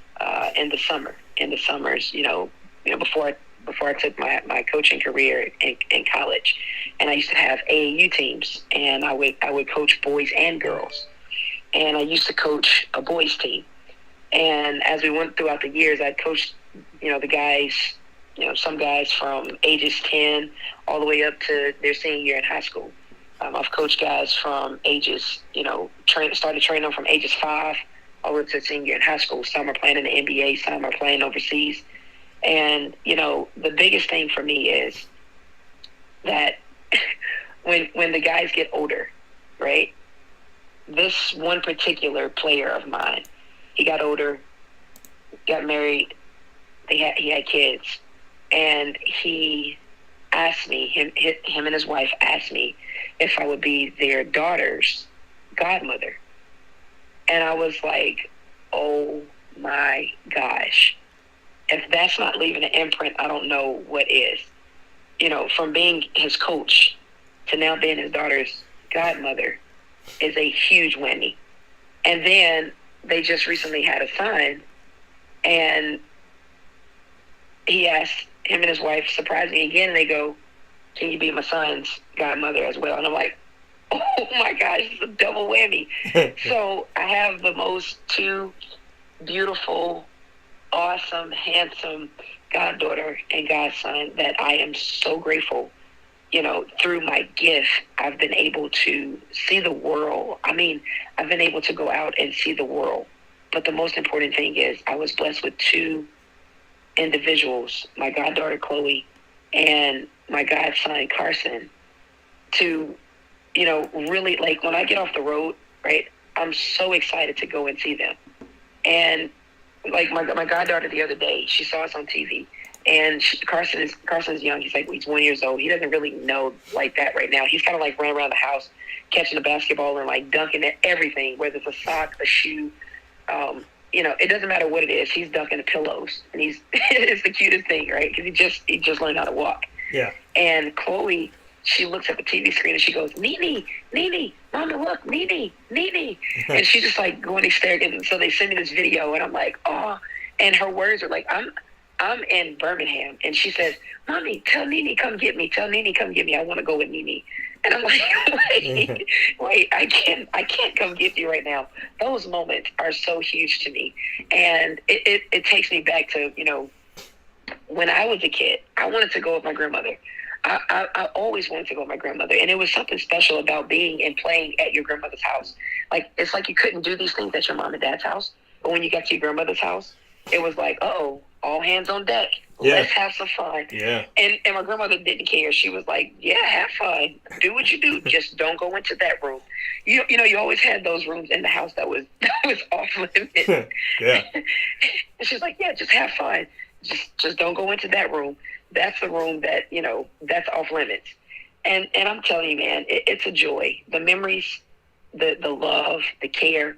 in the summer. In the summers, you know, before I took my coaching career in college, and I used to have AAU teams, and I would coach boys and girls, and I used to coach a boys team. And as we went throughout the years, I coached, you know, the guys. You know, some guys from ages 10 all the way up to their senior year in high school. I've coached guys from ages, you know, started training them from ages 5 all the way to senior year in high school. Some are playing in the NBA, some are playing overseas. And, you know, the biggest thing for me is that when the guys get older, right, this one particular player of mine, he got older, got married, he had kids. And he asked me, him and his wife asked me if I would be their daughter's godmother. And I was like, oh my gosh. If that's not leaving an imprint, I don't know what is. You know, from being his coach to now being his daughter's godmother is a huge whammy. And then they just recently had a son And he asked him and his wife, surprised me again, and they go, can you be my son's godmother as well? And I'm like, oh my gosh, it's a double whammy. So I have the most two beautiful, awesome, handsome goddaughter and godson that I am so grateful. Through my gift, I've been able to see the world. I mean, I've been able to go out and see the world. But the most important thing is I was blessed with two individuals, my goddaughter Chloe and my godson Carson, to, really, like, when I get off the road, right, I'm so excited to go and see them. And like my goddaughter the other day, she saw us on TV. And Carson's young. He's 1 year old. He doesn't really know like that right now. He's kind of like running around the house, catching a basketball and like dunking at everything, whether it's a sock, a shoe. It doesn't matter what it is. He's dunking the pillows, and it's the cutest thing, right? Because he just learned how to walk. Yeah. And Chloe, she looks at the TV screen and she goes, Nene, Mama, look, Nene. And she's just like going hysterical. And so they send me this video, and I'm like, oh. And her words are like, I'm in Birmingham, and she says, Mommy, tell Nene come get me. I want to go with Nene. And I'm like, wait, I can't come get you right now. Those moments are so huge to me. And it takes me back to, when I was a kid, I wanted to go with my grandmother. I always wanted to go with my grandmother. And it was something special about being and playing at your grandmother's house. Like, it's like you couldn't do these things at your mom and dad's house. But when you got to your grandmother's house, it was like, uh-oh, all hands on deck. Yeah. Let's have some fun. Yeah. And my grandmother didn't care. She was like, yeah, have fun. Do what you do. Just don't go into that room. You always had those rooms in the house that was off limits. Yeah. And she's like, yeah, just have fun. Just don't go into that room. That's the room that, that's off limits. And I'm telling you, man, it's a joy. The memories, the love, the care,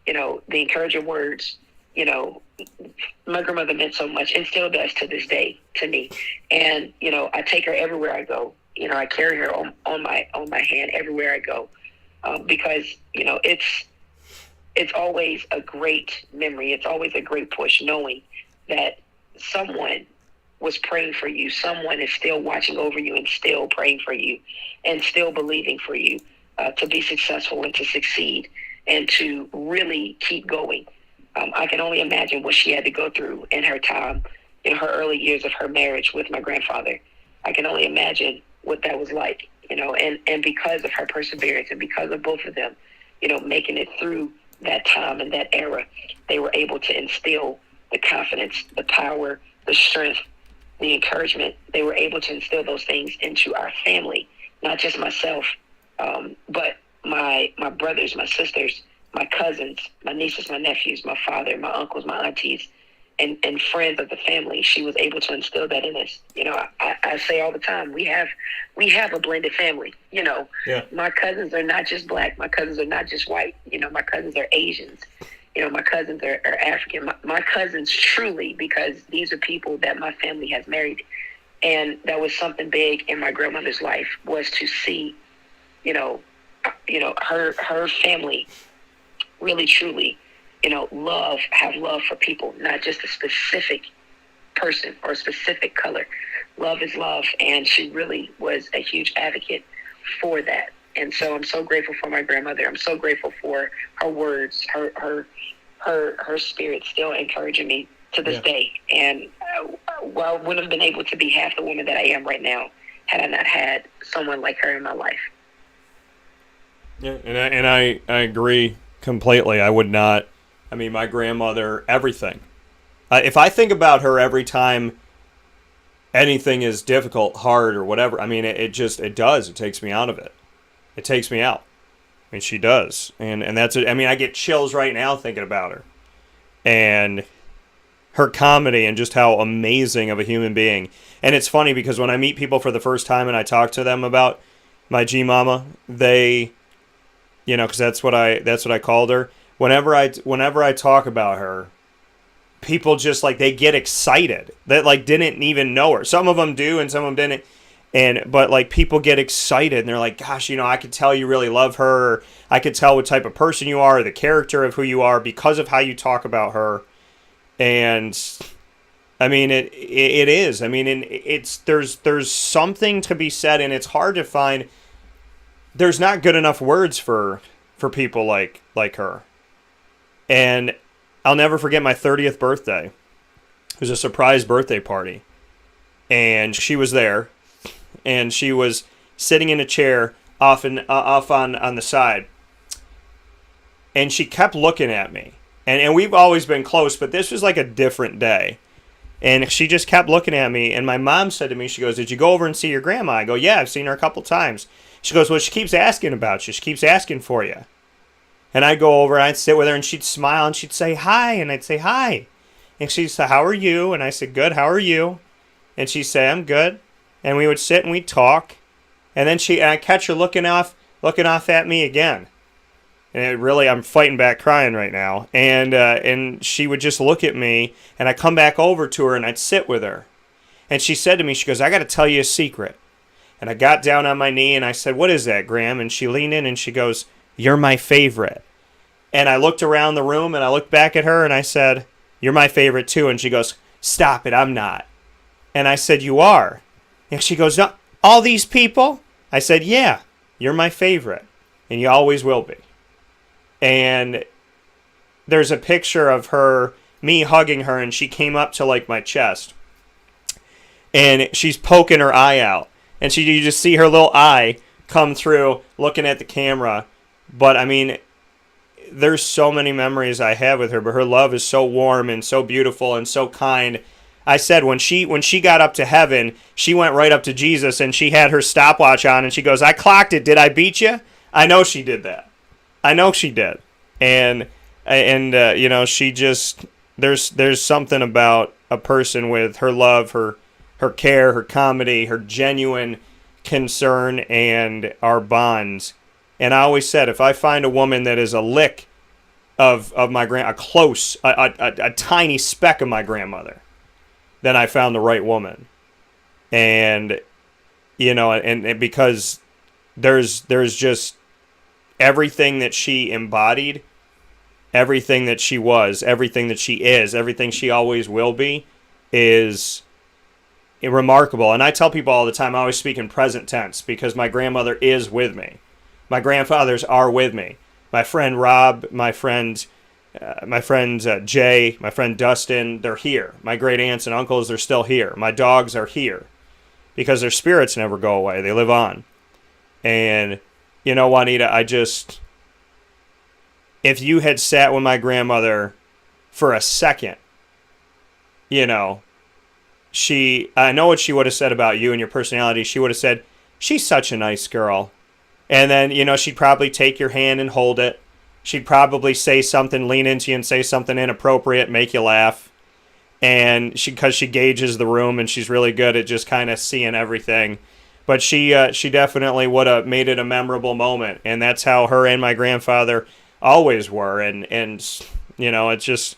the encouraging words, my grandmother meant so much and still does to this day to me. And, I take her everywhere I go. I carry her on my hand everywhere I go. Because, it's always a great memory. It's always a great push knowing that someone was praying for you. Someone is still watching over you and still praying for you and still believing for you to be successful and to succeed and to really keep going. I can only imagine what she had to go through in her time, in her early years of her marriage with my grandfather. I can only imagine what that was like, and because of her perseverance and because of both of them, making it through that time and that era, they were able to instill the confidence, the power, the strength, the encouragement. They were able to instill those things into our family, not just myself, but my brothers, my sisters, my cousins, my nieces, my nephews, my father, my uncles, my aunties, and friends of the family. She was able to instill that in us. I say all the time, we have a blended family. Yeah. My cousins are not just black. My cousins are not just white. My cousins are Asians. My cousins are African. My cousins truly, because these are people that my family has married. And that was something big in my grandmother's life, was to see, her family really, truly, have love for people, not just a specific person or a specific color. Love is love, and she really was a huge advocate for that. And so I'm so grateful for my grandmother. I'm so grateful for her words, her spirit still encouraging me to this day. And I wouldn't have been able to be half the woman that I am right now had I not had someone like her in my life. Yeah, and I agree completely. I would not. I mean, my grandmother, everything. If I think about her every time anything is difficult, hard, or whatever, I mean, it does. It takes me out of it. It takes me out. I mean, she does. And that's it. I mean, I get chills right now thinking about her. And her comedy and just how amazing of a human being. And it's funny because when I meet people for the first time and I talk to them about my G-Mama, they, because that's what I called her. Whenever I talk about her, people just they get excited that didn't even know her. Some of them do and some of them didn't. But people get excited and they're like, gosh, I could tell you really love her. Or I could tell what type of person you are, or the character of who you are because of how you talk about her. And I mean, it is. I mean, and there's something to be said, and it's hard to find. There's not good enough words for people like her. And I'll never forget my 30th birthday. It was a surprise birthday party, and she was there, and she was sitting in a chair off on the side, and she kept looking at me. And we've always been close, but this was like a different day. And she just kept looking at me, and my mom said to me, she goes, "Did you go over and see your grandma?" I go, "Yeah, I've seen her a couple times." She goes, "Well, she keeps asking about you. She keeps asking for you." And I'd go over, and I'd sit with her, and she'd smile, and she'd say, "Hi," and I'd say, "Hi." And she'd say, "How are you?" And I said, "Good, how are you?" And she'd say, "I'm good." And we would sit and we'd talk. And then I'd catch her looking off at me again. And I'm fighting back crying right now. And she would just look at me, and I'd come back over to her, and I'd sit with her. And she said to me, she goes, "I got to tell you a secret." And I got down on my knee, and I said, "What is that, Graham?" And she leaned in, and she goes, "You're my favorite." And I looked around the room, and I looked back at her, and I said, "You're my favorite too." And she goes, "Stop it, I'm not." And I said, "You are." And she goes, "No, all these people?" I said, "Yeah, you're my favorite, and you always will be." And there's a picture of me hugging her, and she came up to like my chest, and she's poking her eye out, and you just see her little eye come through looking at the camera. But I mean, there's so many memories I have with her, but her love is so warm and so beautiful and so kind. I said when she got up to heaven, she went right up to Jesus, and she had her stopwatch on, and she goes, "I clocked it. Did I beat you?" I know she did that. I know she did. And you know, she just, there's something about a person with her love, her care, her comedy, her genuine concern, and our bonds. And I always said, if I find a woman that is a lick of my a tiny speck of my grandmother, then I found the right woman. And you know, and because there's just everything that she embodied, everything that she was, everything that she is, everything she always will be, is remarkable. And I tell people all the time, I always speak in present tense, because my grandmother is with me. My grandfathers are with me. My friend Rob, my friend Jay, my friend Dustin, they're here. My great aunts and uncles, they're still here. My dogs are here, because their spirits never go away. They live on. And you know, Juanita, if you had sat with my grandmother for a second, you know, I know what she would have said about you and your personality. She would have said, "She's such a nice girl." And then, you know, she'd probably take your hand and hold it. She'd probably say something, lean into you and say something inappropriate, make you laugh. And because she gauges the room, and she's really good at just kind of seeing everything. But she definitely would have made it a memorable moment, and that's how her and my grandfather always were. And you know, it's just,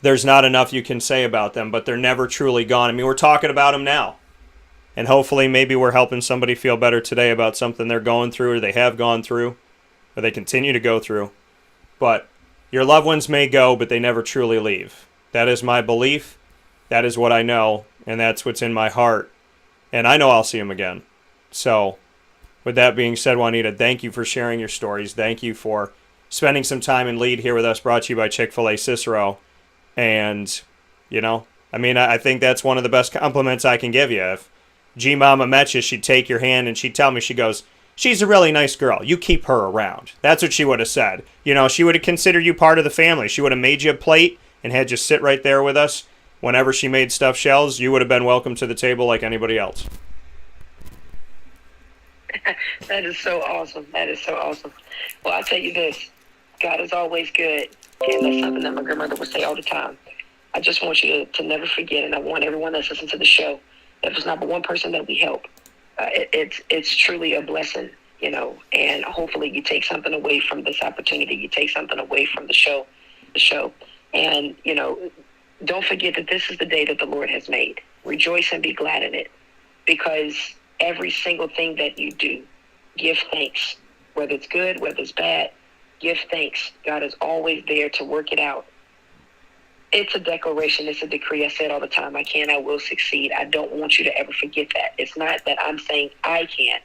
there's not enough you can say about them, but they're never truly gone. I mean, we're talking about them now, and hopefully maybe we're helping somebody feel better today about something they're going through, or they have gone through, or they continue to go through. But your loved ones may go, but they never truly leave. That is my belief. That is what I know, and that's what's in my heart. And I know I'll see him again. So, with that being said, Juanita, thank you for sharing your stories. Thank you for spending some time in lead here with us, brought to you by Chick-fil-A Cicero. And, you know, I mean, I think that's one of the best compliments I can give you. If G-Mama met you, she'd take your hand and she'd tell me, she goes, "She's a really nice girl. You keep her around." That's what she would have said. You know, she would have considered you part of the family. She would have made you a plate and had you sit right there with us. Whenever she made stuffed shells, you would have been welcome to the table like anybody else. That is so awesome. That is so awesome. Well, I'll tell you this. God is always good. And that's something that my grandmother would say all the time. I just want you to never forget, and I want everyone that's listening to the show, if it's not but one person that we help, it's truly a blessing, you know, and hopefully you take something away from this opportunity. You take something away from the show. And, you know, don't forget that this is the day that the Lord has made. Rejoice and be glad in it, because every single thing that you do, give thanks. Whether it's good, whether it's bad, give thanks. God is always there to work it out It's a declaration. It's a decree. I say it all the time. I can, I will succeed. I don't want you to ever forget that. It's not that I'm saying I can.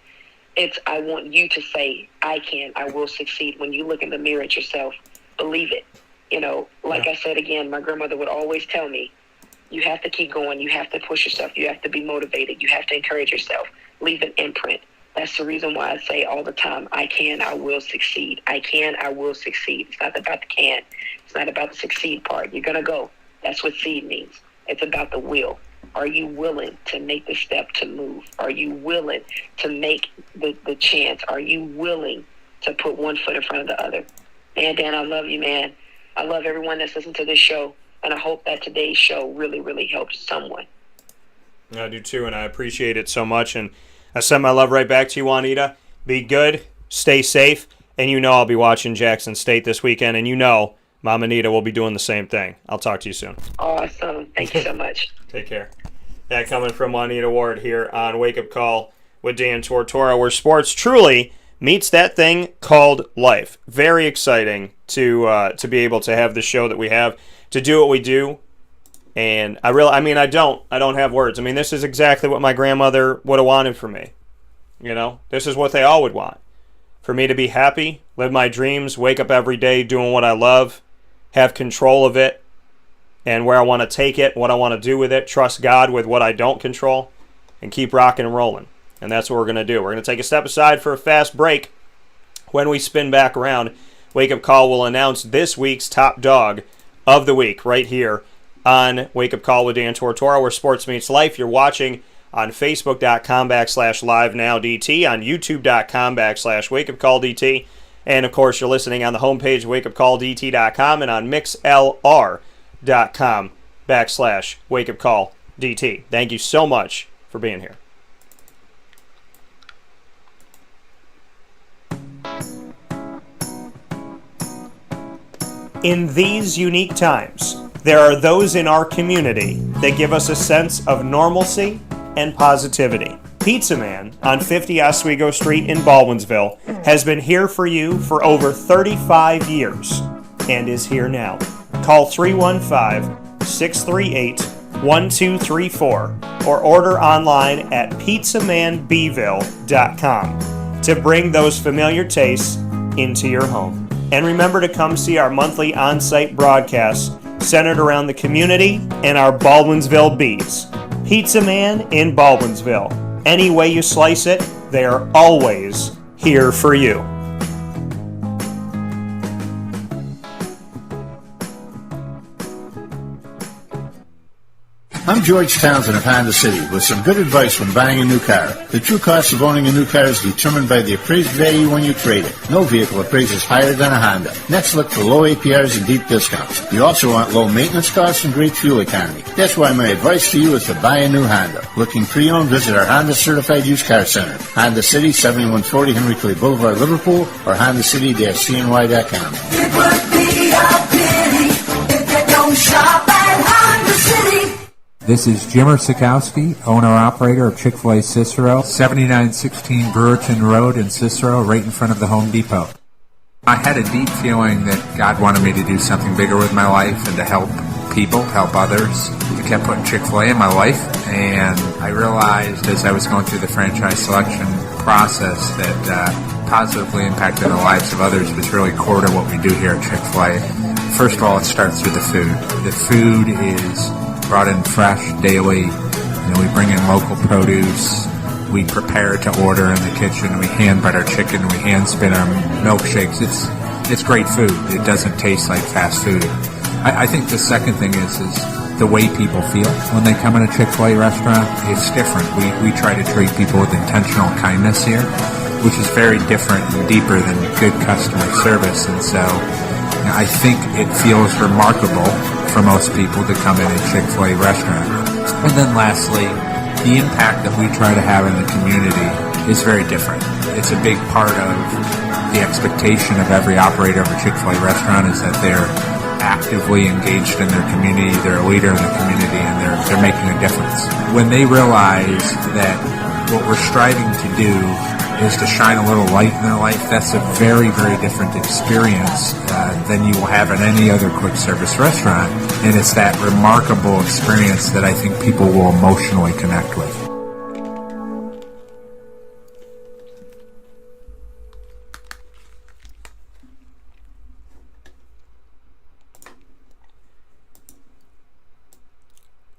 It's I want you to say, I can, I will succeed. When you look in the mirror at yourself, believe it. You know, like I said again, my grandmother would always tell me, you have to keep going. You have to push yourself. You have to be motivated. You have to encourage yourself. Leave an imprint. That's the reason why I say all the time, I can, I will succeed. I can, I will succeed. It's not about the can. It's not about the succeed part. You're going to go. That's what seed means. It's about the will. Are you willing to make the step to move? Are you willing to make the chance? Are you willing to put one foot in front of the other? Man, Dan, I love you, man. I love everyone that's listening to this show, and I hope that today's show really, really helped someone. I do too, and I appreciate it so much, and I send my love right back to you, Juanita. Be good, stay safe, and you know I'll be watching Jackson State this weekend, and you know Mom Anita will be doing the same thing. I'll talk to you soon. Awesome. Thank you so much. Take care. That coming from Juanita Ward here on Wake Up Call with Dan Tortora, where sports truly meets that thing called life. Very exciting to be able to have the show that we have, to do what we do. And I don't have words. I mean, this is exactly what my grandmother would have wanted for me. You know, this is what they all would want. For me to be happy, live my dreams, wake up every day doing what I love, have control of it, and where I want to take it, what I want to do with it, trust God with what I don't control, and keep rocking and rolling. And that's what we're going to do. We're going to take a step aside for a fast break. When we spin back around, Wake Up Call will announce this week's top dog of the week right here on Wake Up Call with Dan Tortora, where sports meets life. You're watching on Facebook.com/LiveNowDT, on YouTube.com/WakeUpCallDT, and of course you're listening on the homepage WakeUpCallDT.com and on MixLR.com/WakeUpCallDT. Thank you so much for being here. In these unique times, there are those in our community that give us a sense of normalcy and positivity. Pizza Man on 50 Oswego Street in Baldwinsville has been here for you for over 35 years and is here now. Call 315-638-1234 or order online at pizzamanbville.com to bring those familiar tastes into your home. And remember to come see our monthly on-site broadcasts centered around the community and our Baldwinsville beats. Pizza Man in Baldwinsville. Any way you slice it, they are always here for you. I'm George Townsend of Honda City with some good advice when buying a new car. The true cost of owning a new car is determined by the appraised value when you trade it. No vehicle appraises higher than a Honda. Next, look for low APRs and deep discounts. You also want low maintenance costs and great fuel economy. That's why my advice to you is to buy a new Honda. Looking pre-owned, visit our Honda Certified Used Car Center. Honda City, 7140 Henry Clay Boulevard, Liverpool, or HondaCity-CNY.com. It would be a pity if you don't shop at Honda City. This is Jimmer Sikowski, owner-operator of Chick-fil-A Cicero, 7916 Brewerton Road in Cicero, right in front of the Home Depot. I had a deep feeling that God wanted me to do something bigger with my life and to help people, help others. I kept putting Chick-fil-A in my life, and I realized as I was going through the franchise selection process that positively impacting the lives of others was really core to what we do here at Chick-fil-A. First of all, it starts with the food. The food is brought in fresh daily. We bring in local produce. We prepare to order in the kitchen. We hand bread our chicken. We hand spin our milkshakes. It's great food. It doesn't taste like fast food. I think the second thing is the way people feel when they come in a Chick-fil-A restaurant. It's different. We try to treat people with intentional kindness here, which is very different and deeper than good customer service. And so I think it feels remarkable for most people to come in a Chick-fil-A restaurant. And then lastly, the impact that we try to have in the community is very different. It's a big part of the expectation of every operator of a Chick-fil-A restaurant is that they're actively engaged in their community, they're a leader in the community, and they're making a difference. When they realize that what we're striving to do is to shine a little light in their life. That's a very, very different experience than you will have at any other quick service restaurant. And it's that remarkable experience that I think people will emotionally connect with.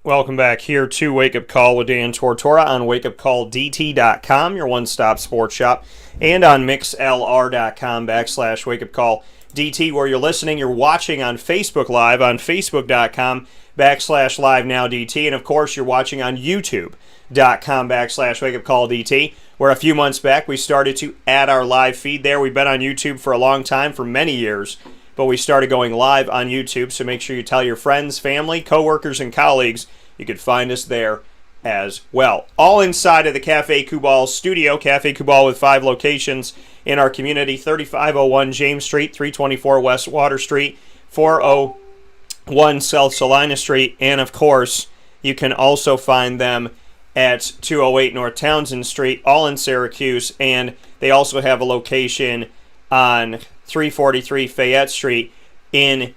Welcome back here to Wake Up Call with Dan Tortora on wakeupcalldt.com, your one-stop sports shop, and on mixlr.com/wakeupcalldt, where you're listening. You're watching on Facebook Live on facebook.com/live-now-dt, and of course you're watching on youtube.com/wakeupcalldt, where a few months back we started to add our live feed there. We've been on YouTube for a long time, for many years, but we started going live on YouTube, so make sure you tell your friends, family, coworkers, and colleagues you could find us there as well. All inside of the Cafe Kubal studio. Cafe Kubal with 5 locations in our community: 3501 James Street, 324 West Water Street, 401 South Salina Street, and of course, you can also find them at 208 North Townsend Street, all in Syracuse, and they also have a location on 343 Fayette Street in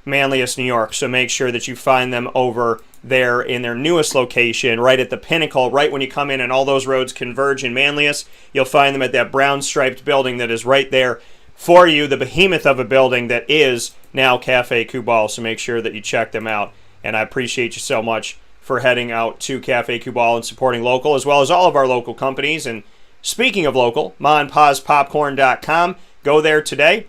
Manlius, New York. So make sure that you find them over there in their newest location, right at the pinnacle, right when you come in and all those roads converge in Manlius. You'll find them at that brown striped building that is right there for you, the behemoth of a building that is now Cafe Kubal. So make sure that you check them out. And I appreciate you so much for heading out to Cafe Kubal and supporting local, as well as all of our local companies. And speaking of local, maandpazpopcorn.com. Go there today.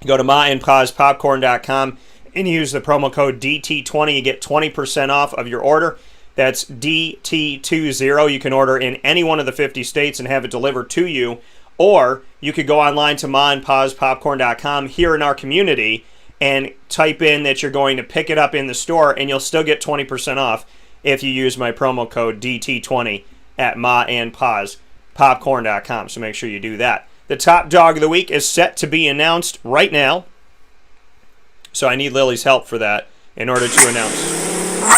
Go to maandpazpopcorn.com and use the promo code DT20. You get 20% off of your order. That's DT20. You can order in any one of the 50 states and have it delivered to you. Or you could go online to maandpazpopcorn.com here in our community and type in that you're going to pick it up in the store, and you'll still get 20% off if you use my promo code DT20 at maandpazpopcorn.com. So make sure you do that. The top dog of the week is set to be announced right now. So I need Lily's help for that in order to announce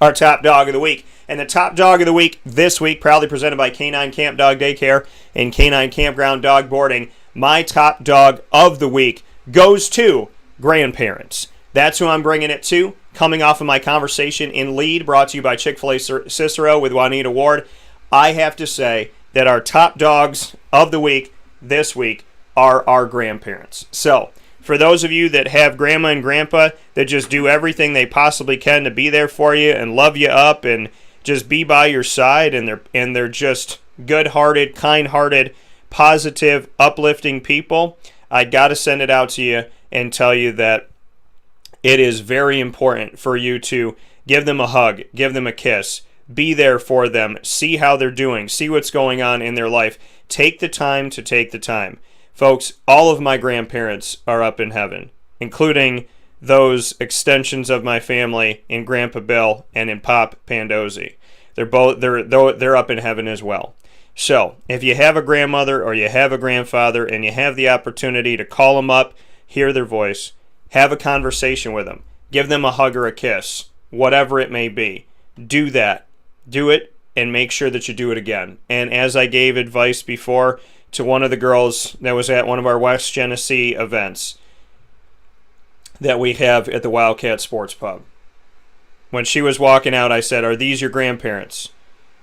our top dog of the week. And the top dog of the week this week, proudly presented by K9 Camp Dog Daycare and K9 Kampground Dog Boarding. My top dog of the week goes to grandparents. That's who I'm bringing it to. Coming off of my conversation in lead, brought to you by Chick-fil-A Cicero with Juanita Ward, I have to say that our top dogs of the week this week are our grandparents. So, for those of you that have grandma and grandpa that just do everything they possibly can to be there for you and love you up and just be by your side, and they're just good-hearted, kind-hearted, positive, uplifting people, I got to send it out to you and tell you that it is very important for you to give them a hug, give them a kiss, be there for them, see how they're doing, see what's going on in their life. Take the time to take the time. Folks, all of my grandparents are up in heaven, including those extensions of my family in Grandpa Bill and in Pop Pandozzi. They're up in heaven as well. So, if you have a grandmother or you have a grandfather and you have the opportunity to call them up, hear their voice, have a conversation with them, give them a hug or a kiss, whatever it may be, do that. Do it, and make sure that you do it again. And as I gave advice before to one of the girls that was at one of our West Genesee events that we have at the Wildcat Sports Pub, when she was walking out, I said, "Are these your grandparents?"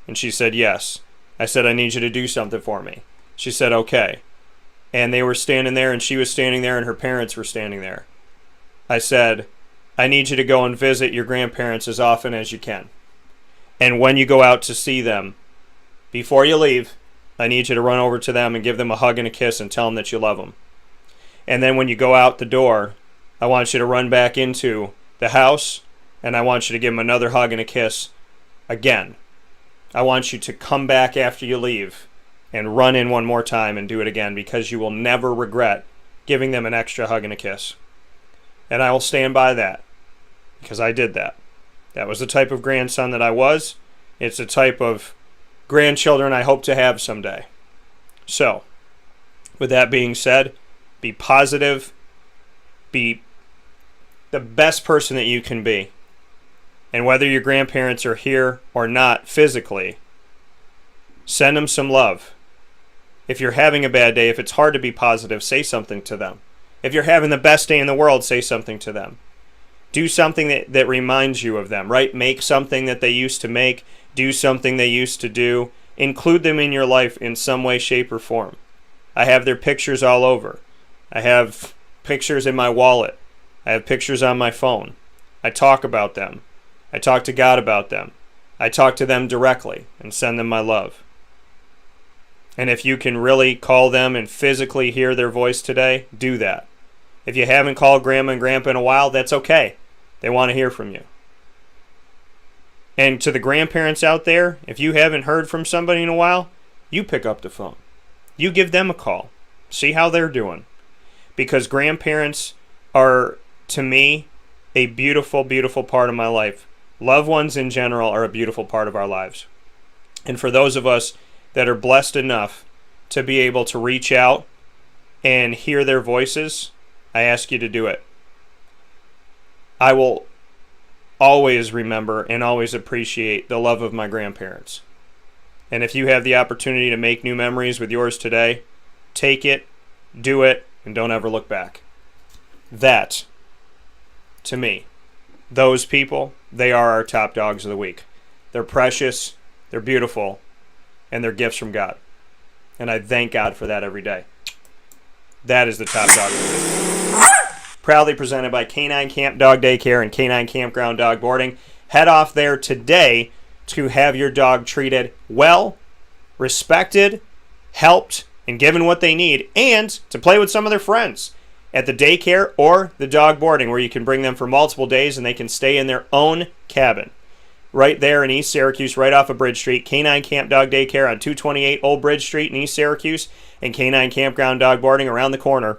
And she said, "Yes." I said, "I need you to do something for me." She said, "Okay." And they were standing there, and she was standing there, and her parents were standing there. I said, "I need you to go and visit your grandparents as often as you can. And when you go out to see them, before you leave, I need you to run over to them and give them a hug and a kiss and tell them that you love them. And then when you go out the door, I want you to run back into the house, and I want you to give them another hug and a kiss again. I want you to come back after you leave and run in one more time and do it again, because you will never regret giving them an extra hug and a kiss." And I will stand by that, because I did that. That was the type of grandson that I was. It's the type of grandchildren I hope to have someday. So, with that being said, be positive. Be the best person that you can be. And whether your grandparents are here or not physically, send them some love. If you're having a bad day, if it's hard to be positive, say something to them. If you're having the best day in the world, say something to them. Do something that reminds you of them, right? Make something that they used to make. Do something they used to do. Include them in your life in some way, shape, or form. I have their pictures all over. I have pictures in my wallet. I have pictures on my phone. I talk about them. I talk to God about them. I talk to them directly and send them my love. And if you can really call them and physically hear their voice today, do that. If you haven't called Grandma and Grandpa in a while, that's okay. They want to hear from you. And to the grandparents out there, if you haven't heard from somebody in a while, you pick up the phone. You give them a call. See how they're doing. Because grandparents are, to me, a beautiful, beautiful part of my life. Loved ones in general are a beautiful part of our lives. And for those of us that are blessed enough to be able to reach out and hear their voices, I ask you to do it. I will always remember and always appreciate the love of my grandparents. And if you have the opportunity to make new memories with yours today, take it, do it, and don't ever look back. That, to me, those people, they are our top dogs of the week. They're precious, they're beautiful, and they're gifts from God. And I thank God for that every day. That is the top dog of the week. Proudly presented by Canine Camp Dog Daycare and Canine Kampground Dog Boarding. Head off there today to have your dog treated well, respected, helped, and given what they need, and to play with some of their friends at the daycare or the dog boarding, where you can bring them for multiple days and they can stay in their own cabin. Right there in East Syracuse, right off of Bridge Street. Canine Camp Dog Daycare on 228 Old Bridge Street in East Syracuse, and Canine Kampground Dog Boarding around the corner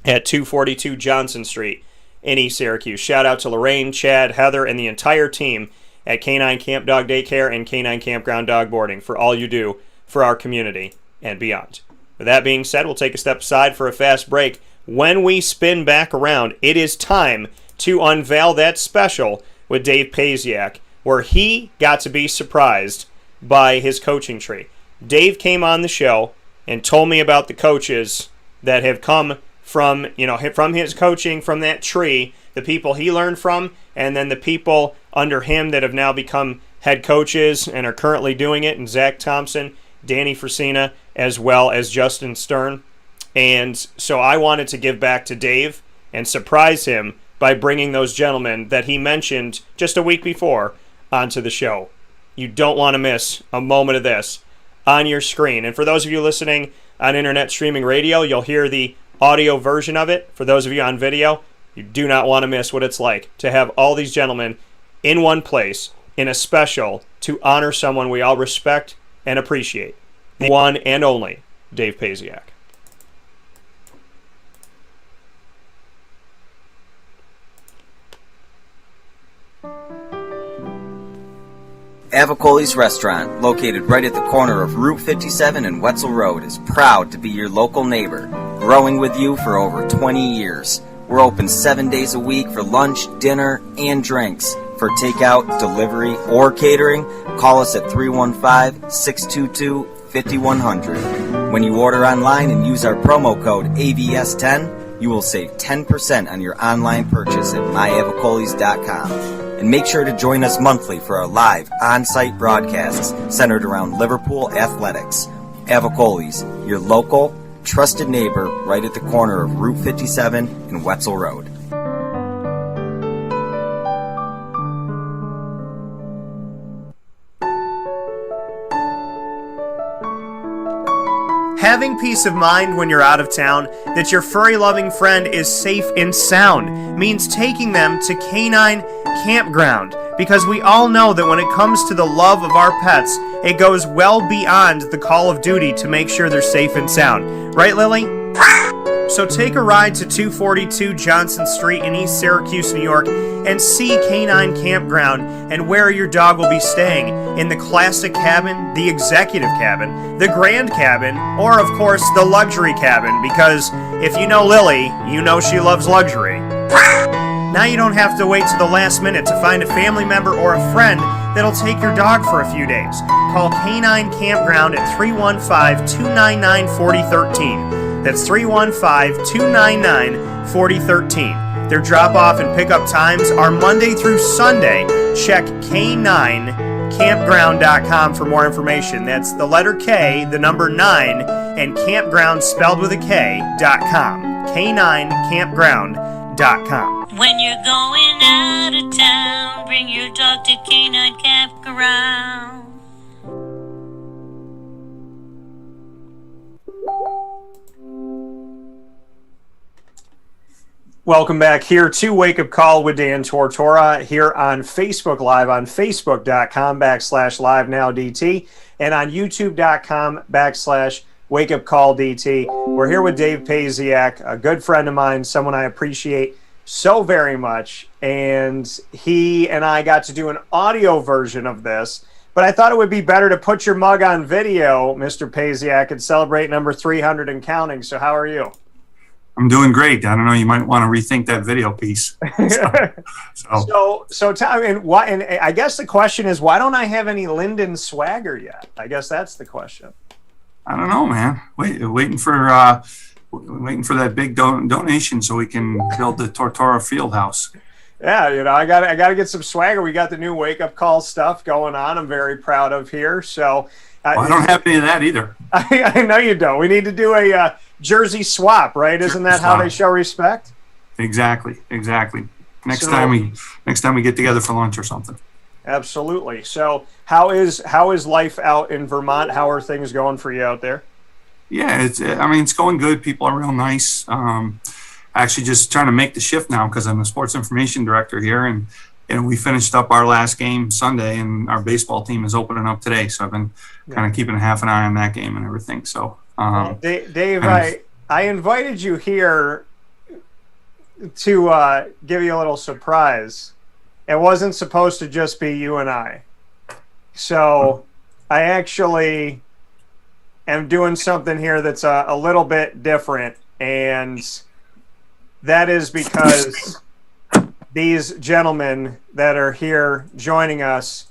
at 242 Johnson Street in East Syracuse. Shout out to Lorraine, Chad, Heather, and the entire team at Canine Camp Dog Daycare and Canine Kampground Dog Boarding for all you do for our community and beyond. With that being said, we'll take a step aside for a fast break. When we spin back around, it is time to unveil that special with Dave Pasiak, where he got to be surprised by his coaching tree. Dave came on the show and told me about the coaches that have come from his coaching, from that tree, the people he learned from, and then the people under him that have now become head coaches and are currently doing it, and Zack Thomsen, Danny Frisina, as well as Justin Stern. And so I wanted to give back to Dave and surprise him by bringing those gentlemen that he mentioned just a week before onto the show. You don't want to miss a moment of this on your screen. And for those of you listening on internet streaming radio, you'll hear the audio version of it. For those of you on video, you do not want to miss what it's like to have all these gentlemen in one place in a special to honor someone we all respect and appreciate. The one and only Dave Pasiak. Avicoli's Restaurant, located right at the corner of Route 57 and Wetzel Road, is proud to be your local neighbor, growing with you for over 20 years. We're open 7 days a week for lunch, dinner, and drinks. For takeout, delivery, or catering, call us at 315-622-5100. When you order online and use our promo code AVS10, you will save 10% on your online purchase at myavicolis.com. And make sure to join us monthly for our live on-site broadcasts centered around Liverpool athletics. Avicoli's, your local, trusted neighbor right at the corner of Route 57 and Wetzel Road. Having peace of mind when you're out of town that your furry-loving friend is safe and sound means taking them to Canine Kampground, because we all know that when it comes to the love of our pets, it goes well beyond the call of duty to make sure they're safe and sound. Right, Lily? So take a ride to 242 Johnson Street in East Syracuse, New York, and see Canine Kampground and where your dog will be staying, in the classic cabin, the executive cabin, the grand cabin, or of course the luxury cabin, because if you know Lily, you know she loves luxury. Now you don't have to wait to the last minute to find a family member or a friend that'll take your dog for a few days. Call Canine Kampground at 315-299-4013. That's 315-299-4013. Their drop-off and pickup times are Monday through Sunday. Check K9Kampground.com for more information. That's the letter K, the number 9, and Kampground spelled with a K.com. K9Kampground.com. When you're going out of town, bring your dog to Canine Campground. Welcome back here to Wake Up Call with Dan Tortora here on Facebook Live on Facebook.com/LiveNowDT and on YouTube.com/WakeUpCallDT. We're here with Dave Pasiak, a good friend of mine, someone I appreciate so very much. And he and I got to do an audio version of this, but I thought it would be better to put your mug on video, Mr. Pasiak, and celebrate number 300 and counting. So how are you? I'm doing great. I don't know. You might want to rethink that video piece. So tell me, and I guess the question is, why don't I have any Linden swagger yet? I guess that's the question. I don't know, man. Waiting for that big donation so we can build the Tortora Field House. Yeah, I got to get some swagger. We got the new Wake Up Call stuff going on. I'm very proud of here. So I don't have any of that either. I know you don't. We need to do a jersey swap, right? Isn't that how they show respect? Exactly. Next time we get together for lunch or something. Absolutely. So how is life out in Vermont? How are things going for you out there? Yeah, it's going good. People are real nice. Actually just trying to make the shift now because I'm the sports information director here, and we finished up our last game Sunday, and our baseball team is opening up today. So I've been kind of keeping half an eye on that game and everything. So Dave, I invited you here to give you a little surprise. It wasn't supposed to just be you and I. So I actually am doing something here that's a little bit different, and that is because these gentlemen that are here joining us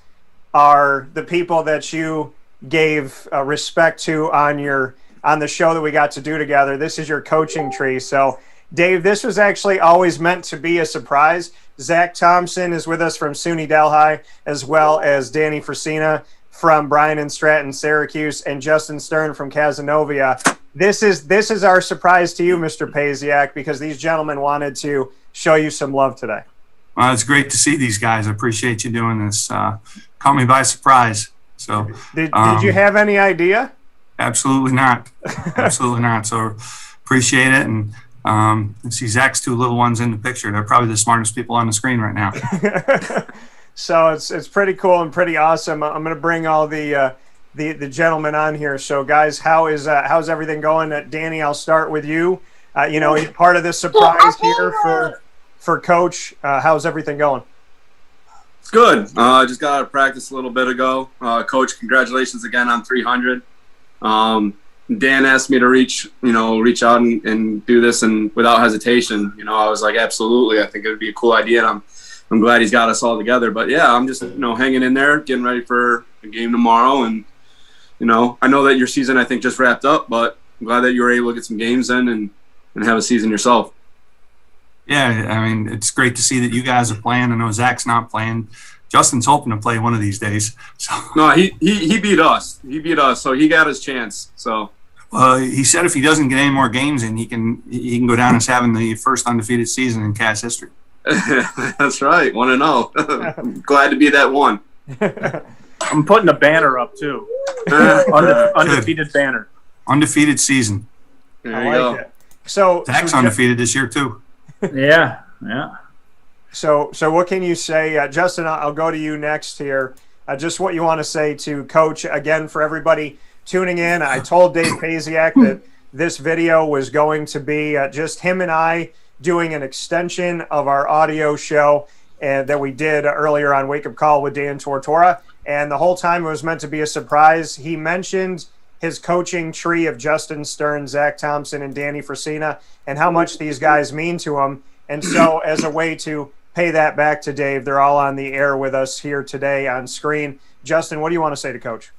are the people that you gave respect to on the show that we got to do together. This is your coaching tree. So, Dave, this was actually always meant to be a surprise. Zack Thomsen is with us from SUNY Delhi, as well as Danny Frisina from Bryan and Stratton, Syracuse, and Justin Stern from Cazenovia. This is our surprise to you, Mr. Pasiak, because these gentlemen wanted to show you some love today. Well, it's great to see these guys. I appreciate you doing this. Caught me by surprise. So, did you have any idea? Absolutely not. Absolutely not. So appreciate it. And see Zach's two little ones in the picture. They're probably the smartest people on the screen right now. So it's pretty cool and pretty awesome. I'm going to bring all the gentlemen on here. So guys, how's everything going? Danny, I'll start with you. Part of this surprise here for Coach. How's everything going? It's good. Just got out of practice a little bit ago. Coach, congratulations again on 300. Dan asked me to reach out and do this, and without hesitation, I was like, absolutely. I think it would be a cool idea, and I'm glad he's got us all together. But yeah, I'm just hanging in there, getting ready for a game tomorrow, and I know that your season I think just wrapped up, but I'm glad that you were able to get some games in and have a season yourself. Yeah, I mean, it's great to see that you guys are playing. I know Zach's not playing. Justin's hoping to play one of these days. So. No, he beat us. He beat us, so he got his chance. So. He said if he doesn't get any more games in, he can go down as having the first undefeated season in Cass history. That's right, 1-0. Glad to be that one. I'm putting a banner up too. Undefeated banner. Undefeated season. There you go. So Zach's undefeated this year too. Yeah. So what can you say, Justin? I'll go to you next here. Just what you want to say to Coach again for everybody tuning in. I told Dave Pasiak that this video was going to be just him and I doing an extension of our audio show that we did earlier on Wake Up Call with Dan Tortora. And the whole time it was meant to be a surprise. He mentioned his coaching tree of Justin Stern, Zack Thomsen, and Danny Frisina, and how much these guys mean to him. And so as a way to pay that back to Dave. They're all on the air with us here today on screen. Justin, what do you want to say to Coach?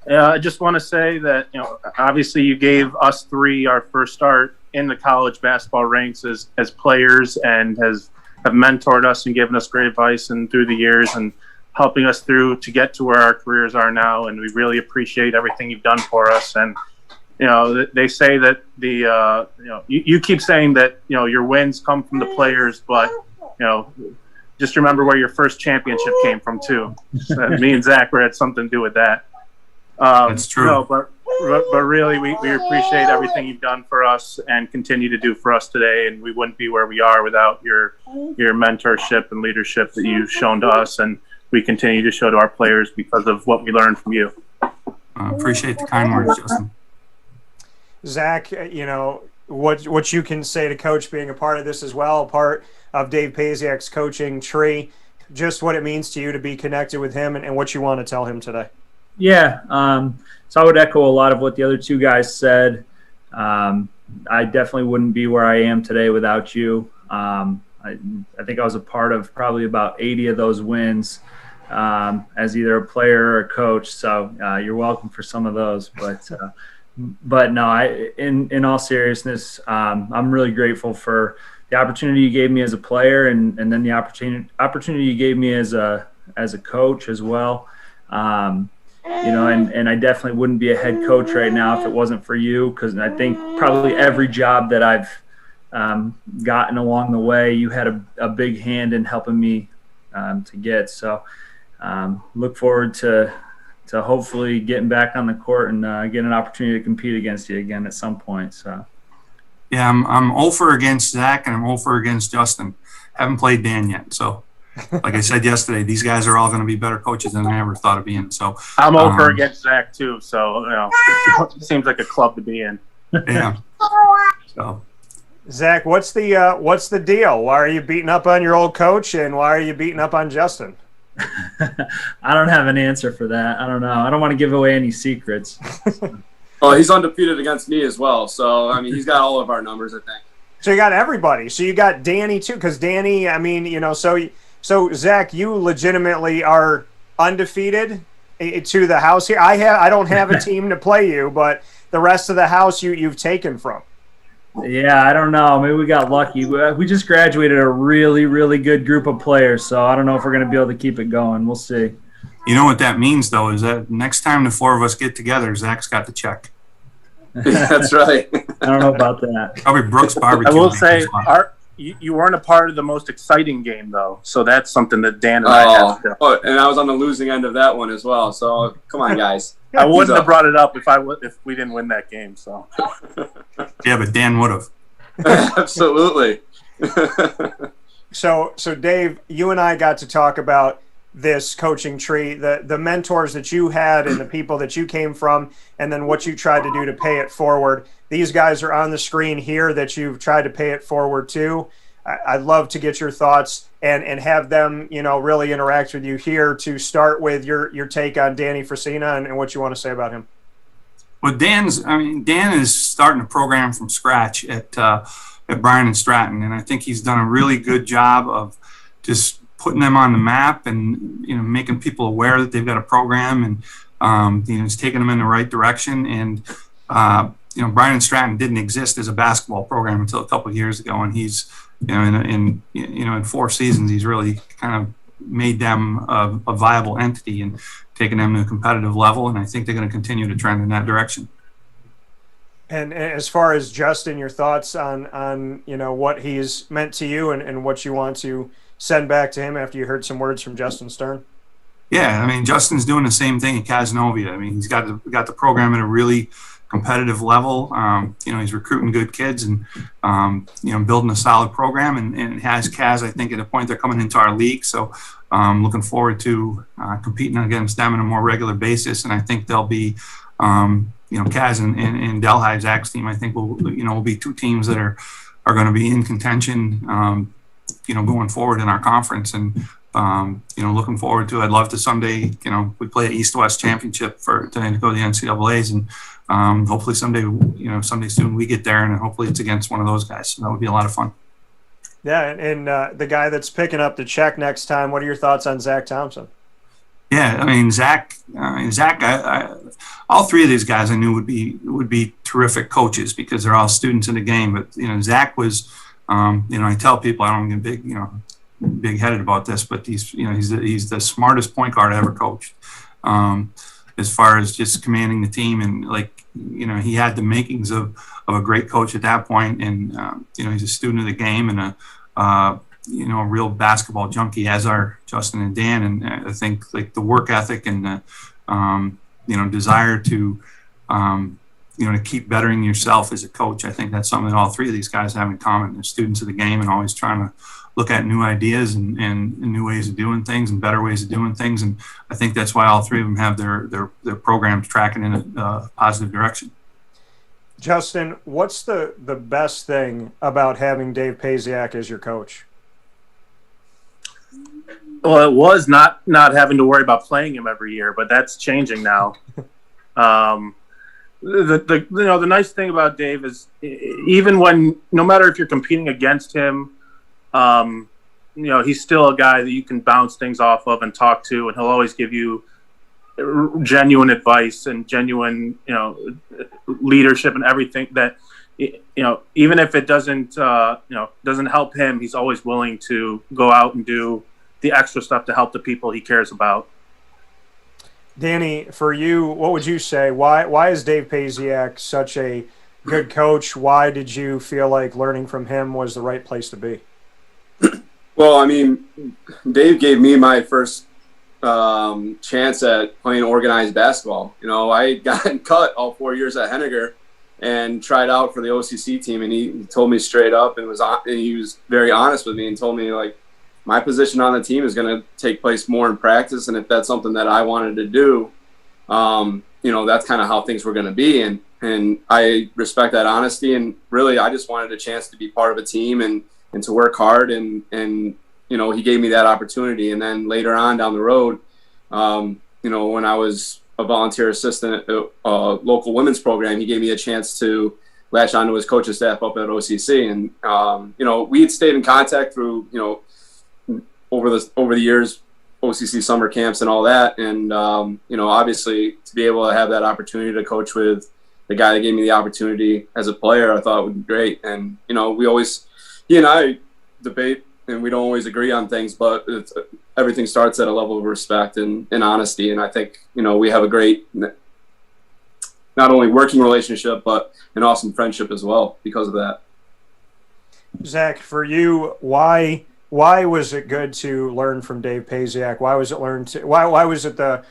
I just want to say that, obviously you gave us three our first start in the college basketball ranks as players, and have mentored us and given us great advice and through the years and helping us through to get to where our careers are now. And we really appreciate everything you've done for us. And, they say that you keep saying that, your wins come from the players, but, just remember where your first championship came from too. Me and Zach had something to do with that. That's true. No, but really, we appreciate everything you've done for us and continue to do for us today. And we wouldn't be where we are without your mentorship and leadership that you've shown to us, and we continue to show to our players because of what we learned from you. Appreciate the kind words, Justin. Zach, what you can say to Coach, being a part of this as well, part of Dave Pasiak's coaching tree, just what it means to you to be connected with him and what you want to tell him today. Yeah, so I would echo a lot of what the other two guys said. I definitely wouldn't be where I am today without you. I think I was a part of probably about 80 of those wins as either a player or a coach. So you're welcome for some of those. But no, in all seriousness, I'm really grateful for the opportunity you gave me as a player, and then the opportunity you gave me as a coach as well. And I definitely wouldn't be a head coach right now if it wasn't for you, because I think probably every job that I've gotten along the way, you had a big hand in helping me to get. So look forward to hopefully getting back on the court and getting an opportunity to compete against you again at some point. So. Yeah, I'm 0 against Zach, and I'm 0 against Justin. Haven't played Dan yet, so. Like I said yesterday, these guys are all going to be better coaches than I ever thought of being. So I'm over against Zach too. So it seems like a club to be in. Yeah. So Zach, what's the deal? Why are you beating up on your old coach, and why are you beating up on Justin? I don't have an answer for that. I don't know. I don't want to give away any secrets. Oh, he's undefeated against me as well. So I mean, he's got all of our numbers, I think. So you got everybody. So you got Danny too, because Danny, I mean, So Zach, you legitimately are undefeated to the house here. I don't have a team to play you, but the rest of the house you've taken from. Yeah, I don't know. Maybe we got lucky. We just graduated a really, really good group of players, so I don't know if we're going to be able to keep it going. We'll see. You know what that means, though, is that next time the four of us get together, Zach's got the check. That's right. I don't know about that. Probably Brooks Barbecue. I will say, you weren't a part of the most exciting game, though, so that's something that Dan and I have to. Oh, and I was on the losing end of that one as well. So come on, guys. I wouldn't have brought it up if we didn't win that game. So. Yeah, but Dan would have. Absolutely. So Dave, you and I got to talk about this coaching tree, the mentors that you had and the people that you came from, and then what you tried to do to pay it forward. These guys are on the screen here that you've tried to pay it forward to. I'd love to get your thoughts and have them, really interact with you here. To start with your take on Danny Frisina and what you want to say about him. Well, Dan is starting a program from scratch at Bryan and Stratton, and I think he's done a really good job of just putting them on the map and making people aware that they've got a program, and he's taking them in the right direction. And Bryan and Stratton didn't exist as a basketball program until a couple of years ago, and he's in 4 seasons he's really kind of made them a viable entity and taken them to a competitive level, and I think they're going to continue to trend in that direction. And as far as Justin, your thoughts on what he's meant to you and what you want to send back to him after you heard some words from Justin Stern? Yeah, I mean, Justin's doing the same thing at Cazenovia. I mean, he's got the program at a really competitive level. He's recruiting good kids and building a solid program, and has Kaz, I think, at a point they're coming into our league. So looking forward to competing against them on a more regular basis. And I think they'll be, Kaz and Delhi, Zach's team, I think will be 2 teams that are going to be in contention, going forward in our conference. And looking forward to it. I'd love to someday, we play an East-West championship to go to the NCAAs, and hopefully someday soon we get there, and hopefully it's against one of those guys. So that would be a lot of fun. Yeah, and the guy that's picking up the check next time, what are your thoughts on Zack Thomsen? Yeah, I mean Zack. All three of these guys I knew would be terrific coaches because they're all students in the game. But Zack was, I tell people I don't get big headed about this, but he's the smartest point guard I ever coached. As far as just commanding the team and he had the makings of a great coach at that point, and he's a student of the game and a real basketball junkie, as are Justin and Dan. And I think the work ethic and the desire to to keep bettering yourself as a coach. I think that's something that all three of these guys have in common. They're students of the game and always trying to look at new ideas and new ways of doing things and better ways of doing things. And I think that's why all three of them have their programs tracking in a positive direction. Justin, what's the best thing about having Dave Pasiak as your coach? Well, it was not having to worry about playing him every year, but that's changing now. The nice thing about Dave is even when, no matter if you're competing against him, he's still a guy that you can bounce things off of and talk to, and he'll always give you genuine advice and genuine, leadership and everything that, even if it doesn't help him, he's always willing to go out and do the extra stuff to help the people he cares about. Danny, for you, what would you say? Why is Dave Pasiak such a good coach? Why did you feel like learning from him was the right place to be? Well, I mean, Dave gave me my first chance at playing organized basketball. I had gotten cut all 4 years at Henniger and tried out for the OCC team, and he told me straight up and he was very honest with me and told me, my position on the team is going to take place more in practice, and if that's something that I wanted to do, that's kind of how things were going to be. And I respect that honesty, and really I just wanted a chance to be part of a team and to work hard, and he gave me that opportunity. And then later on down the road, when I was a volunteer assistant at a local women's program, he gave me a chance to latch onto his coaching staff up at OCC. And, we had stayed in contact through, over the years, OCC summer camps and all that. And, obviously to be able to have that opportunity to coach with the guy that gave me the opportunity as a player, I thought would be great. And, he and I debate and we don't always agree on things, but everything starts at a level of respect and honesty. And I think, we have a great, not only working relationship, but an awesome friendship as well because of that. Zach, for you, why was it good to learn from Dave Pasiak? Why was it the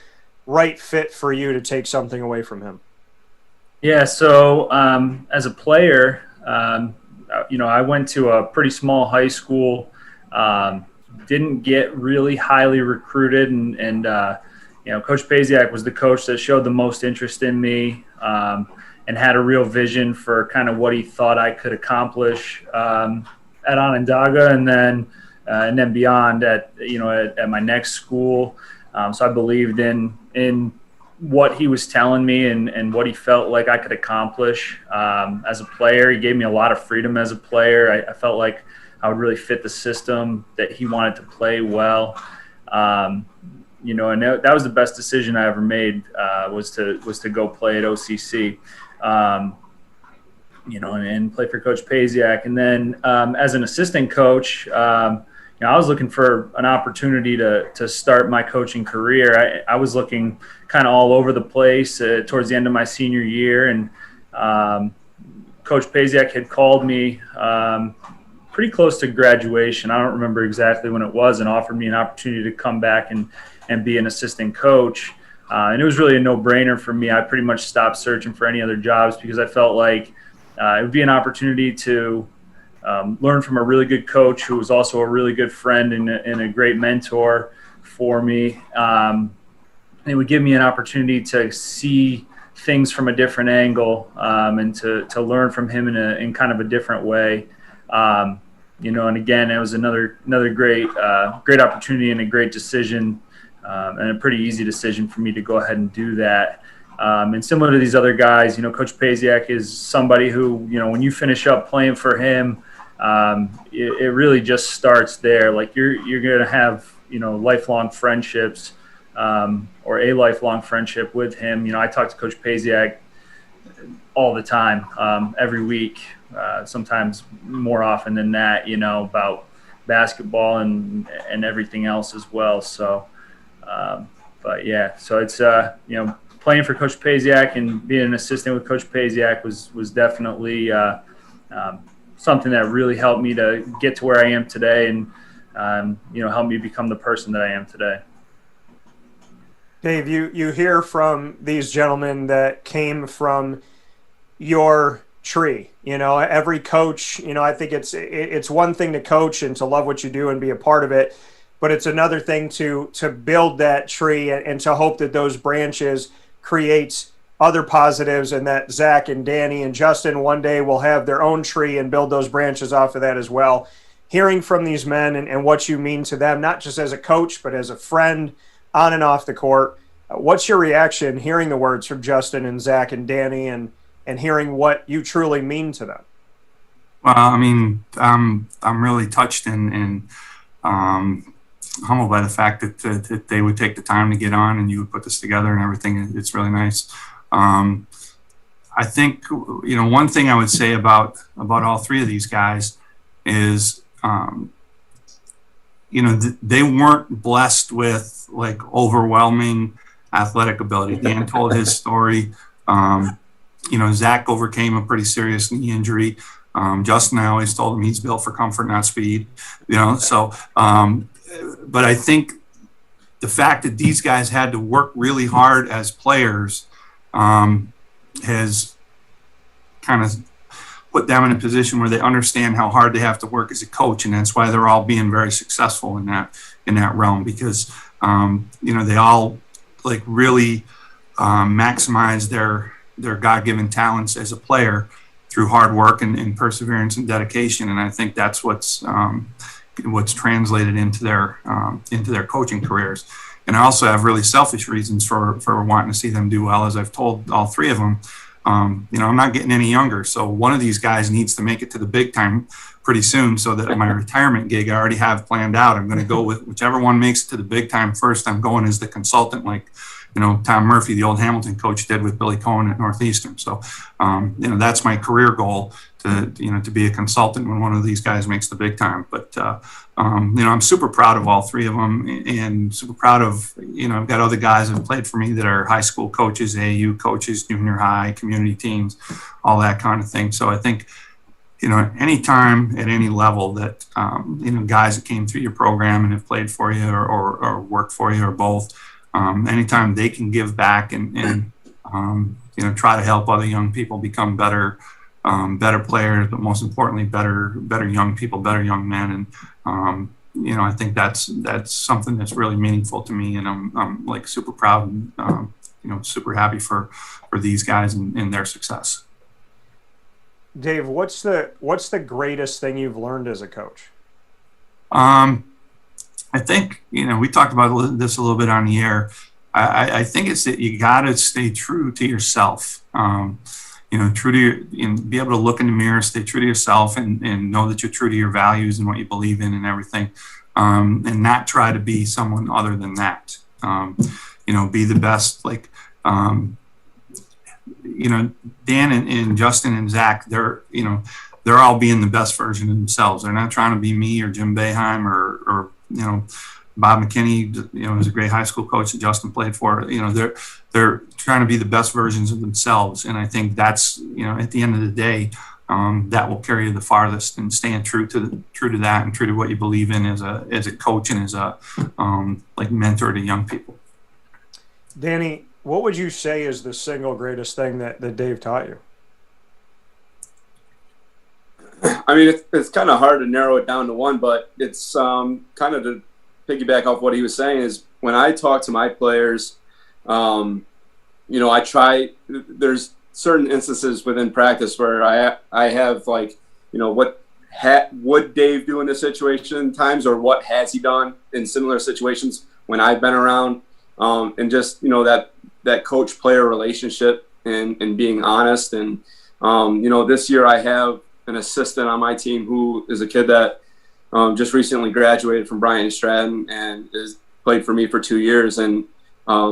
right fit for you to take something away from him? Yeah, so as a player, I went to a pretty small high school, didn't get really highly recruited, and Coach Pasiak was the coach that showed the most interest in me, and had a real vision for kind of what he thought I could accomplish at Onondaga, and then beyond at my next school. So I believed in what he was telling me and what he felt like I could accomplish as a player. He gave me a lot of freedom as a player. I felt like I would really fit the system that he wanted to play well. And that was the best decision I ever made, was to go play at OCC, and play for Coach Pasiak. And then as an assistant coach, I was looking for an opportunity to start my coaching career. I was looking kind of all over the place towards the end of my senior year, and Coach Pasiak had called me pretty close to graduation. I don't remember exactly when it was, and offered me an opportunity to come back and be an assistant coach. And it was really a no-brainer for me. I pretty much stopped searching for any other jobs because I felt like it would be an opportunity to learn from a really good coach who was also a really good friend and a great mentor for me. It would give me an opportunity to see things from a different angle, and to learn from him in kind of a different way. And again, it was another great opportunity and a great decision, and a pretty easy decision for me to go ahead and do that. And similar to these other guys, Coach Pasiak is somebody who, when you finish up playing for him, it really just starts there. Like you're going to have, lifelong friendships, or a lifelong friendship with him. I talk to Coach Pasiak all the time, every week, sometimes more often than that, about basketball and everything else as well. So, but yeah, so it's, playing for Coach Pasiak and being an assistant with Coach Pasiak was definitely something that really helped me to get to where I am today and, helped me become the person that I am today. Dave, you hear from these gentlemen that came from your tree. Every coach, I think it's one thing to coach and to love what you do and be a part of it, but it's another thing to build that tree and to hope that those branches creates other positives, and that Zach and Danny and Justin one day will have their own tree and build those branches off of that as well. Hearing from these men and what you mean to them, not just as a coach, but as a friend on and off the court, what's your reaction hearing the words from Justin and Zach and Danny and hearing what you truly mean to them? Well, I mean, I'm really touched and humbled by the fact that they would take the time to get on and you would put this together and everything. It's really nice. I think, one thing I would say about all three of these guys is, they weren't blessed with like overwhelming athletic ability. Dan told his story. Zach overcame a pretty serious knee injury. Justin, I always told him he's built for comfort, not speed. But I think the fact that these guys had to work really hard as players has kind of put them in a position where they understand how hard they have to work as a coach, and that's why they're all being very successful in that realm, because they all like really maximize their God-given talents as a player through hard work and perseverance and dedication, and I think that's what's translated into their coaching careers. And I also have really selfish reasons for wanting to see them do well, as I've told all three of them. I'm not getting any younger, so one of these guys needs to make it to the big time pretty soon, so that my retirement gig I already have planned out. I'm going to go with whichever one makes it to the big time first. I'm going as the consultant, like Tom Murphy, the old Hamilton coach, did with Billy Cohen at Northeastern. So that's my career goal, to be a consultant when one of these guys makes the big time. But I'm super proud of all three of them, and super proud of I've got other guys that have played for me that are high school coaches, AAU coaches, junior high, community teams, all that kind of thing. So I think any time at any level that guys that came through your program and have played for you or worked for you or both, anytime they can give back and try to help other young people become better players, but most importantly, better young people, better young men. And, I think that's something that's really meaningful to me. And I'm like super proud and, super happy for these guys and their success. Dave, what's the greatest thing you've learned as a coach? I think, we talked about this a little bit on the air. I think it's that you got to stay true to yourself. True to be able to look in the mirror, stay true to yourself, and know that you're true to your values and what you believe in and everything, and not try to be someone other than that. Be the best. Like, Dan and Justin and Zach, they're all being the best version of themselves. They're not trying to be me or Jim Boeheim or Bob McKinney, was a great high school coach that Justin played for. They're trying to be the best versions of themselves, and I think that's at the end of the day, that will carry you the farthest. And staying true to that and true to what you believe in as a coach and as a mentor to young people. Danny, what would you say is the single greatest thing that Dave taught you? I mean, it's kind of hard to narrow it down to one, but it's kind of to piggyback off what he was saying is when I talk to my players, I try, there's certain instances within practice where I have what would Dave do in this situation times, or what has he done in similar situations when I've been around, and just, that coach player relationship and being honest. And, this year I have an assistant on my team who is a kid that just recently graduated from Bryant Stratton and is played for me for 2 years. And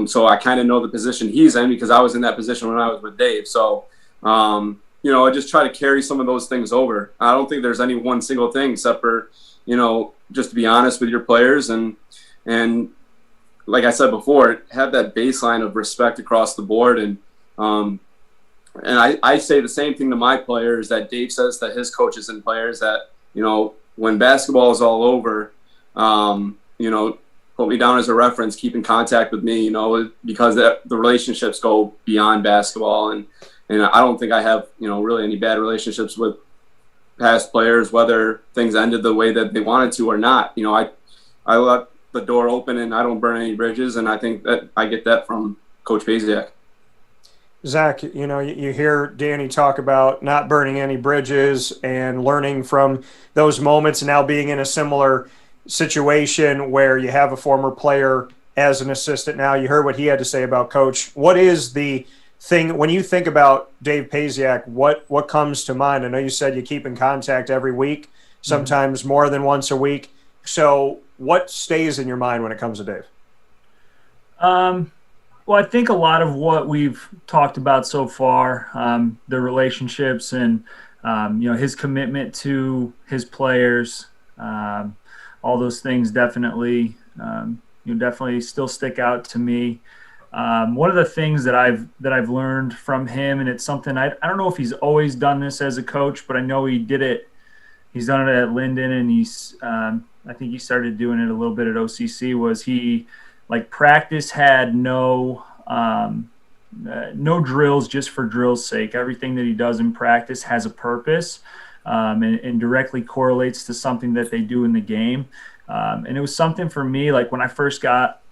so I kind of know the position he's in because I was in that position when I was with Dave. So, you know, I just try to carry some of those things over. I don't think there's any one single thing except for, you know, just to be honest with your players and like I said before, have that baseline of respect across the board. And I say the same thing to my players that Dave says to his coaches and players that, you know, when basketball is all over, you know, put me down as a reference, keep in contact with me, you know, because the relationships go beyond basketball. And I don't think I have, you know, really any bad relationships with past players, whether things ended the way that they wanted to or not. You know, I let the door open and I don't burn any bridges. And I think that I get that from Coach Pasiak. Zach, you know, you hear Danny talk about not burning any bridges and learning from those moments and now being in a similar situation where you have a former player as an assistant now. You heard what he had to say about Coach. What is the thing, when you think about Dave Pasiak, what comes to mind? I know you said you keep in contact every week, sometimes more than once a week. So what stays in your mind when it comes to Dave? Well, I think a lot of what we've talked about so far, the relationships and, you know, his commitment to his players, all those things definitely, definitely still stick out to me. One of the things that I've learned from him, and it's something I don't know if he's always done this as a coach, but I know he did it. He's done it at Linden, and I think he started doing it a little bit at OCC. Was he like practice had no drills just for drill's sake. Everything that he does in practice has a purpose, and directly correlates to something that they do in the game. And it was something for me, like when I first got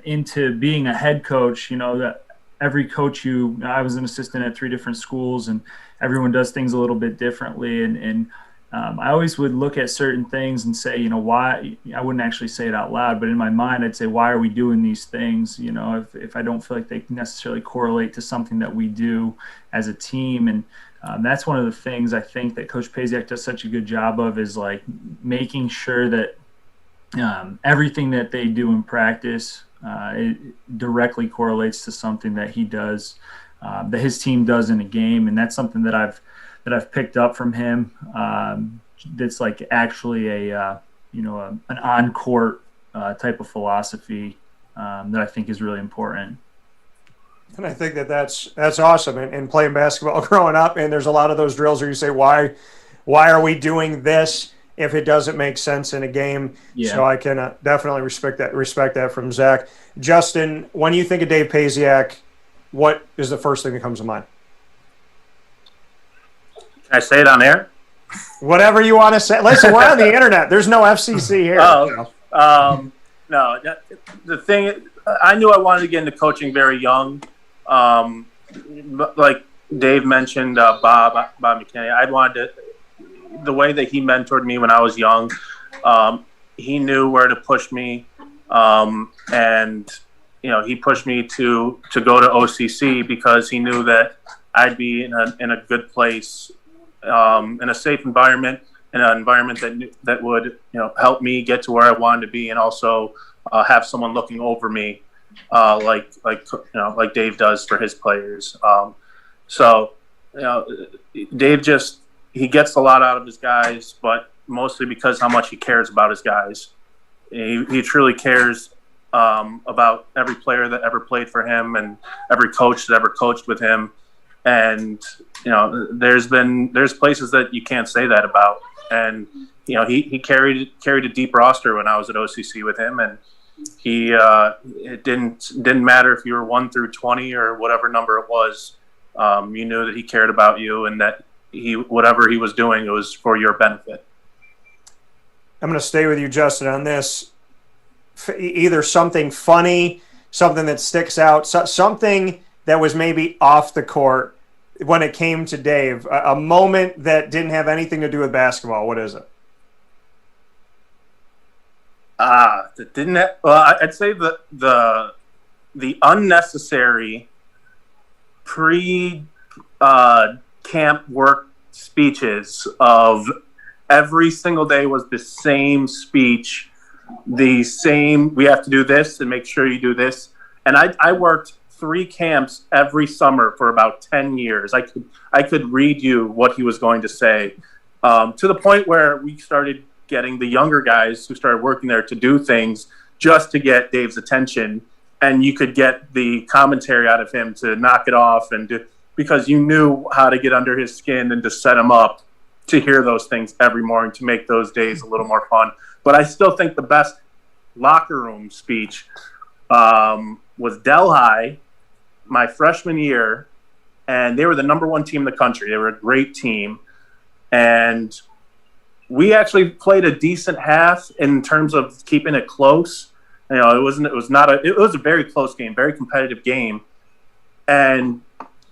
into being a head coach, you know, that every coach I was an assistant at 3 different schools, and everyone does things a little bit differently. And I always would look at certain things and say, you know, why? I wouldn't actually say it out loud, but in my mind, I'd say, why are we doing these things? You know, if I don't feel like they necessarily correlate to something that we do as a team. And that's one of the things I think that Coach Pasiak does such a good job of, is like making sure that everything that they do in practice, it directly correlates to something that he does, that his team does in a game. And that's something that I've picked up from him. That's like actually an on-court type of philosophy that I think is really important. And I think that's awesome. And playing basketball growing up, and there's a lot of those drills where you say, why are we doing this if it doesn't make sense in a game? Yeah. So I can definitely respect that from Zach. Justin, when you think of Dave Pasiak, what is the first thing that comes to mind? Can I say it on air? Whatever you want to say. Listen, we're on the internet. There's no FCC here. No. The thing, I knew I wanted to get into coaching very young. Like Dave mentioned, Bob McKinney. The way that he mentored me when I was young, he knew where to push me, and you know, he pushed me to go to OCC because he knew that I'd be in a good place, in a safe environment, in an environment that would, you know, help me get to where I wanted to be, and also have someone looking over me, like Dave does for his players. So, you know, Dave he gets a lot out of his guys, but mostly because how much he cares about his guys. He truly cares about every player that ever played for him and every coach that ever coached with him. And, you know, there's places that you can't say that about. And, you know, he carried a deep roster when I was at OCC with him, and it didn't matter if you were 1 through 20 or whatever number it was. You knew that he cared about you, and that whatever he was doing, it was for your benefit. I'm going to stay with you, Justin, on this. Either something funny, something that sticks out, something that was maybe off the court when it came to Dave, a moment that didn't have anything to do with basketball. What is it? That didn't have, well, I'd say the unnecessary Kamp work speeches of every single day was the same speech, the same, we have to do this and make sure you do this. And I worked 3 camps every summer for about 10 years. I could read you what he was going to say, to the point where we started getting the younger guys who started working there to do things just to get Dave's attention. And you could get the commentary out of him to knock it off because you knew how to get under his skin and to set him up to hear those things every morning to make those days a little more fun. But I still think the best locker room speech was Delhi, my freshman year, and they were the number 1 team in the country. They were a great team, and we actually played a decent half in terms of keeping it close. You know, it was a very close game, very competitive game, and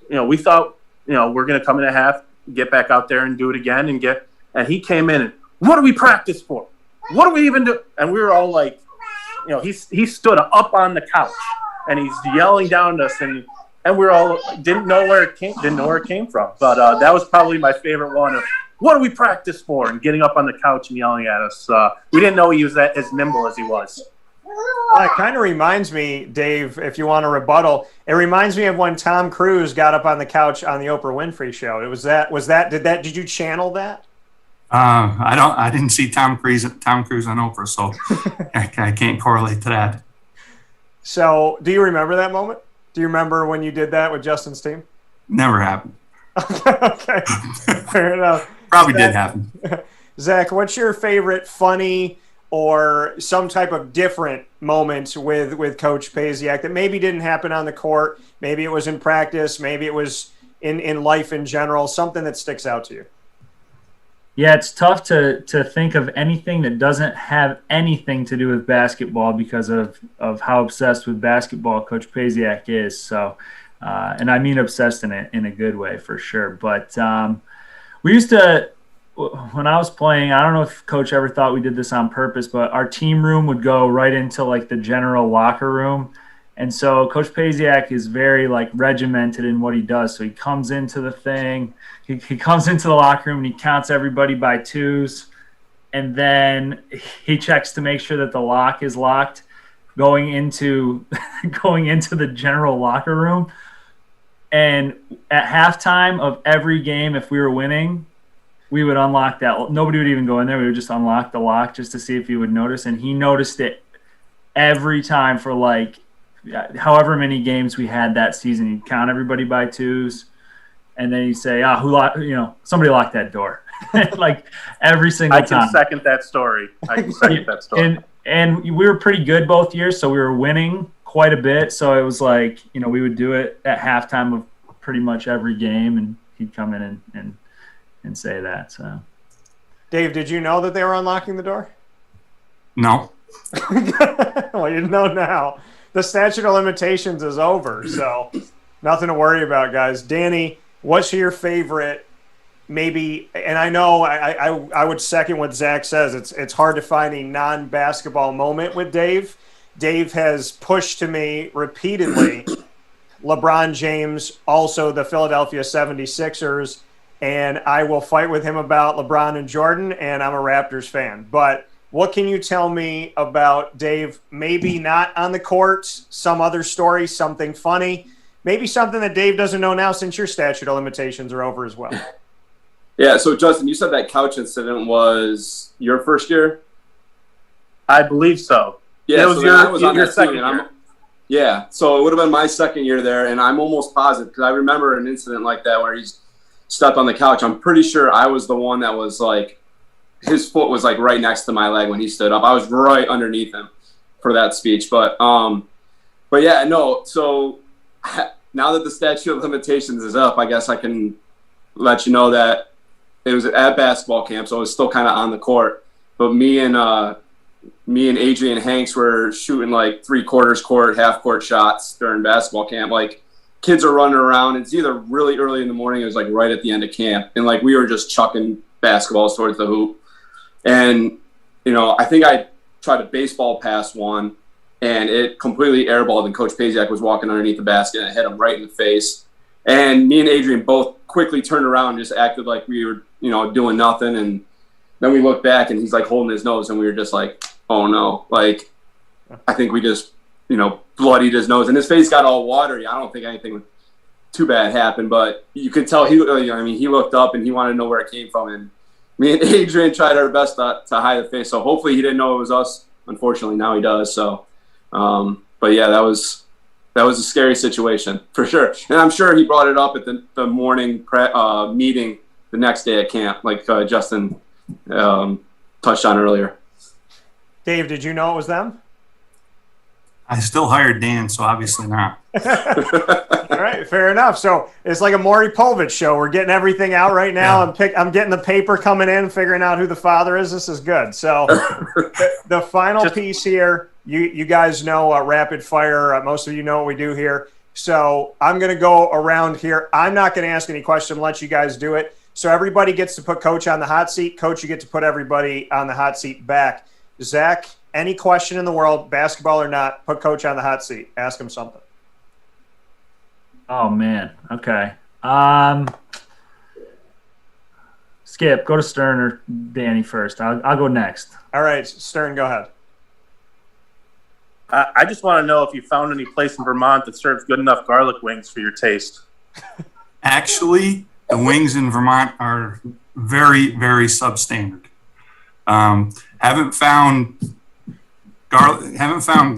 you know, we thought, you know, we're going to come in a half, get back out there and do it again, and he came in and, what do we practice for? What do we even do? And we were all like, you know, he stood up on the couch and he's yelling down at us, and we're all didn't know where it came from. But that was probably my favorite one of, what do we practice for? And getting up on the couch and yelling at us. We didn't know he was as nimble as he was. It kind of reminds me, Dave, if you want to rebuttal, it reminds me of when Tom Cruise got up on the couch on the Oprah Winfrey show. Did you channel that? I didn't see Tom Cruise on Oprah, so I can't correlate to that. So, do you remember that moment? Do you remember when you did that with Justin's team? Never happened. Okay, fair enough. Probably did happen. Zach, what's your favorite funny or some type of different moment with Coach Pasiak that maybe didn't happen on the court, maybe it was in practice, maybe it was in life in general, something that sticks out to you? Yeah, it's tough to think of anything that doesn't have anything to do with basketball because of how obsessed with basketball Coach Pasiak is. So, and I mean obsessed in a good way for sure. But we used to, when I was playing, I don't know if Coach ever thought we did this on purpose, but our team room would go right into like the general locker room. And so Coach Pasiak is very like regimented in what he does. So he comes into the thing, he comes into the locker room and he counts everybody by 2s. And then he checks to make sure that the lock is locked going into the general locker room. And at halftime of every game, if we were winning, we would unlock that. Nobody would even go in there. We would just unlock the lock just to see if he would notice. And he noticed it every time for like however many games we had that season. He'd count everybody by 2s, and then he'd say, somebody locked that door. Like every single time. I can second that story. And we were pretty good both years, so we were winning quite a bit. So it was like, we would do it at halftime of pretty much every game, and he'd come in and say that. So, Dave, did you know that they were unlocking the door? No. Well, you know now. The statute of limitations is over, so nothing to worry about, guys. Danny, what's your favorite? Maybe, and I know I would second what Zach says. It's hard to find a non-basketball moment with Dave. Dave has pushed to me repeatedly LeBron James, also the Philadelphia 76ers, and I will fight with him about LeBron and Jordan, and I'm a Raptors fan. But what can you tell me about Dave? Maybe not on the court, some other story, something funny, maybe something that Dave doesn't know now since your statute of limitations are over as well. Yeah, so Justin, you said that couch incident was your first year? I believe so. Yeah, it was your second year. Yeah, so it would have been my second year there, and I'm almost positive because I remember an incident like that where he's stepped on the couch. I'm pretty sure I was the one that was like, his foot was like right next to my leg when he stood up. I was right underneath him for that speech. But yeah, no. So now that the statute of limitations is up, I guess I can let you know that it was at basketball camp, so it was still kind of on the court. But me and Adrian Hanks were shooting like 3/4 court, half court shots during basketball camp. Like kids are running around. It's either really early in the morning, it was like right at the end of camp, and like we were just chucking basketballs towards the hoop. And, I think I tried to baseball pass one, and it completely airballed, and Coach Pasiak was walking underneath the basket, and it hit him right in the face. And me and Adrian both quickly turned around and just acted like we were, doing nothing. And then we looked back and he's like holding his nose and we were just like, oh no. Like, I think we just, bloodied his nose and his face got all watery. I don't think anything too bad happened, but you could tell he looked up and he wanted to know where it came from. And me and Adrian tried our best to hide the face. So hopefully he didn't know it was us. Unfortunately, now he does. So, but yeah, that was a scary situation for sure. And I'm sure he brought it up at the morning meeting the next day at camp, like Justin touched on earlier. Dave, did you know it was them? I still hired Dan, so obviously not. All right, fair enough. So it's like a Maury Povich show. We're getting everything out right now. Yeah. I'm getting the paper coming in, figuring out who the father is. This is good. So the final piece here, you guys know rapid fire. Most of you know what we do here. So I'm going to go around here. I'm not going to ask any question. Let you guys do it. So everybody gets to put Coach on the hot seat. Coach, you get to put everybody on the hot seat back. Zach, any question in the world, basketball or not, put Coach on the hot seat. Ask him something. Oh, man. Okay. Skip, go to Stern or Danny first. I'll go next. All right, Stern, go ahead. I just want to know if you found any place in Vermont that serves good enough garlic wings for your taste. Actually, the wings in Vermont are very, very substandard. Haven't found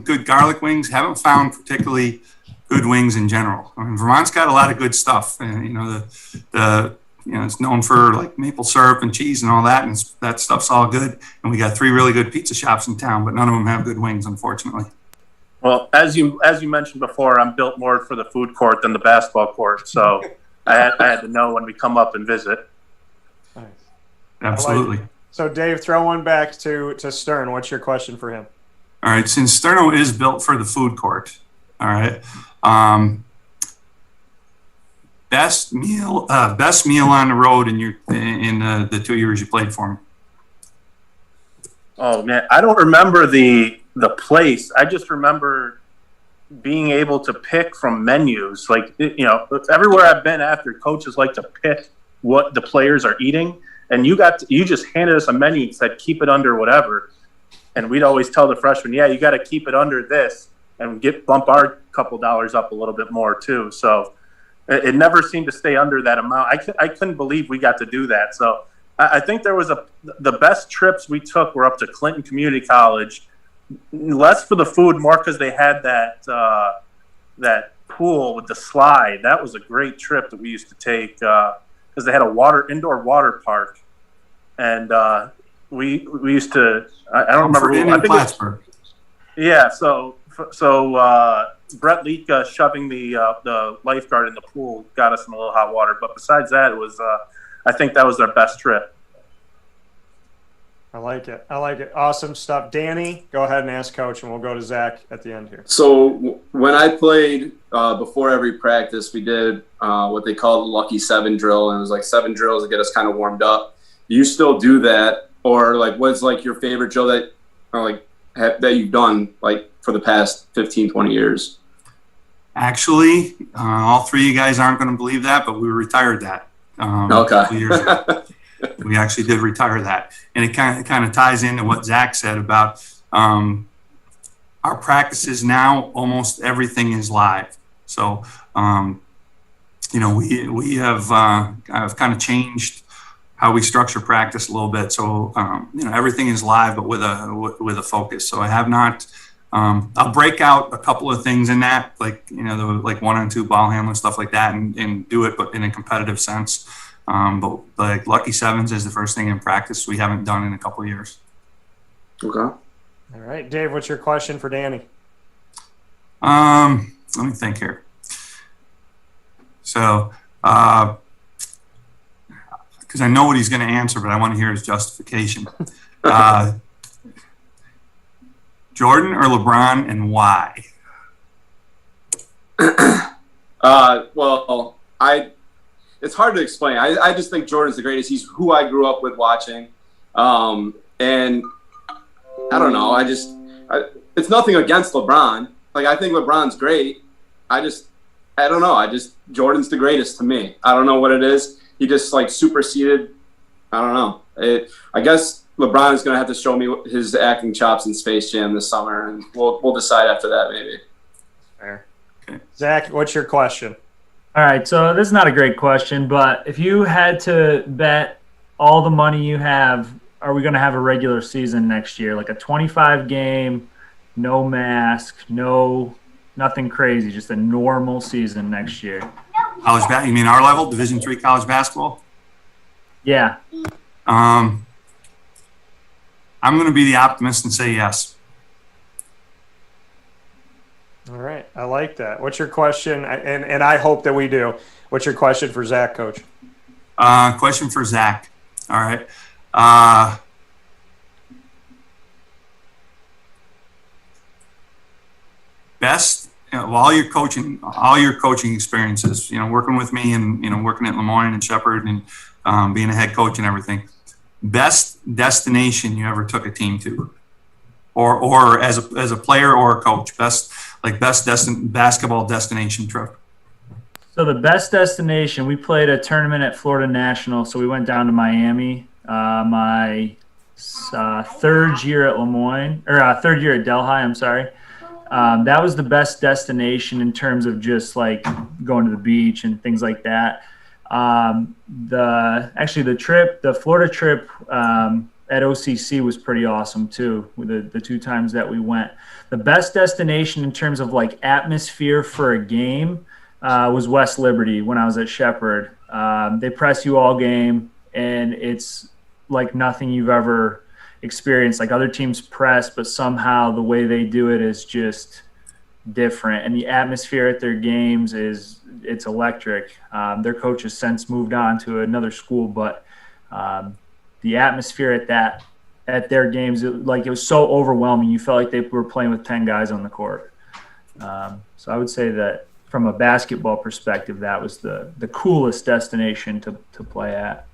good garlic wings. Haven't found particularly good wings in general. I mean, Vermont's got a lot of good stuff, and it's known for like maple syrup and cheese and all that, and that stuff's all good. And we got 3 really good pizza shops in town, but none of them have good wings, unfortunately. Well, as you mentioned before, I'm built more for the food court than the basketball court, so I had to know when we come up and visit. Nice. Absolutely. Like so, Dave, throw one back to Stern. What's your question for him? All right, since Sterno is built for the food court, all right. Best meal on the road in the 2 years you played for me. Oh man, I don't remember the place. I just remember being able to pick from menus. Like everywhere I've been after, coaches like to pick what the players are eating, and you just handed us a menu and said keep it under whatever. And we'd always tell the freshmen, yeah, you got to keep it under this and bump our couple dollars up a little bit more too. So it never seemed to stay under that amount. I couldn't believe we got to do that. So I think there was the best trips we took were up to Clinton Community College, less for the food, more because they had that pool with the slide. That was a great trip that we used to take because they had a indoor water park. And we used to, I don't remember who. I think Plattsburgh. Yeah, so Brett Leaka shoving the lifeguard in the pool got us in a little hot water. But besides that, it was I think that was our best trip. I like it. Awesome stuff. Danny, go ahead and ask Coach, and we'll go to Zach at the end here. So when I played, before every practice, we did what they call the Lucky 7 drill, and it was like 7 drills to get us kind of warmed up. Do you still do that? Or like, what's like your favorite drill that you've done like for the past 15, 20 years? Actually, all 3 of you guys aren't going to believe that, but we retired that. Okay. 2 years ago. We actually did retire that. And it kind of ties into what Zach said about our practices now, almost everything is live. So, we have kind of changed how we structure practice a little bit. So, everything is live, but with a focus. So I have not, I'll break out a couple of things in that, like, the 1-on-2 ball handler, stuff like that, and do it, but in a competitive sense. But like Lucky 7s is the first thing in practice we haven't done in a couple of years. Okay. All right, Dave, what's your question for Danny? Let me think here. So, because I know what he's going to answer, but I want to hear his justification. Jordan or LeBron, and why? Well, it's hard to explain. I just think Jordan's the greatest. He's who I grew up with watching. And I don't know. It's nothing against LeBron. Like, I think LeBron's great. I I don't know. Jordan's the greatest to me. I don't know what it is. He just like superseded. I don't know. I guess LeBron is going to have to show me his acting chops in Space Jam this summer, and we'll decide after that maybe. Fair. Okay. Zach, what's your question? All right, so this is not a great question, but if you had to bet all the money you have, are we going to have a regular season next year, like a 25 game, no mask, nothing crazy, just a normal season next year? College you mean our level, Division III college basketball? Yeah. I'm going to be the optimist and say yes. All right, I like that. What's your question? And I hope that we do. What's your question for Zach, Coach? Question for Zach. All right. Best all your coaching experiences. Working with me and working at Lemoyne and Shepherd and being a head coach and everything. Best destination you ever took a team to, or as a player or a coach. Best basketball destination trip. So the best destination, we played a tournament at Florida National, so we went down to Miami. My third year at Lemoyne, or third year at Delhi, I'm sorry. That was the best destination in terms of just like going to the beach and things like that. The Florida trip at OCC was pretty awesome too, with the 2 times that we went. The best destination in terms of like atmosphere for a game was West Liberty when I was at Shepherd. They press you all game, and it's like nothing you've ever experienced. Like other teams press, but somehow the way they do it is just different. And the atmosphere at their games it's electric. Their coach has since moved on to another school, but the atmosphere at their games, it was so overwhelming. You felt like they were playing with 10 guys on the court. So I would say that from a basketball perspective, that was the coolest destination to play at.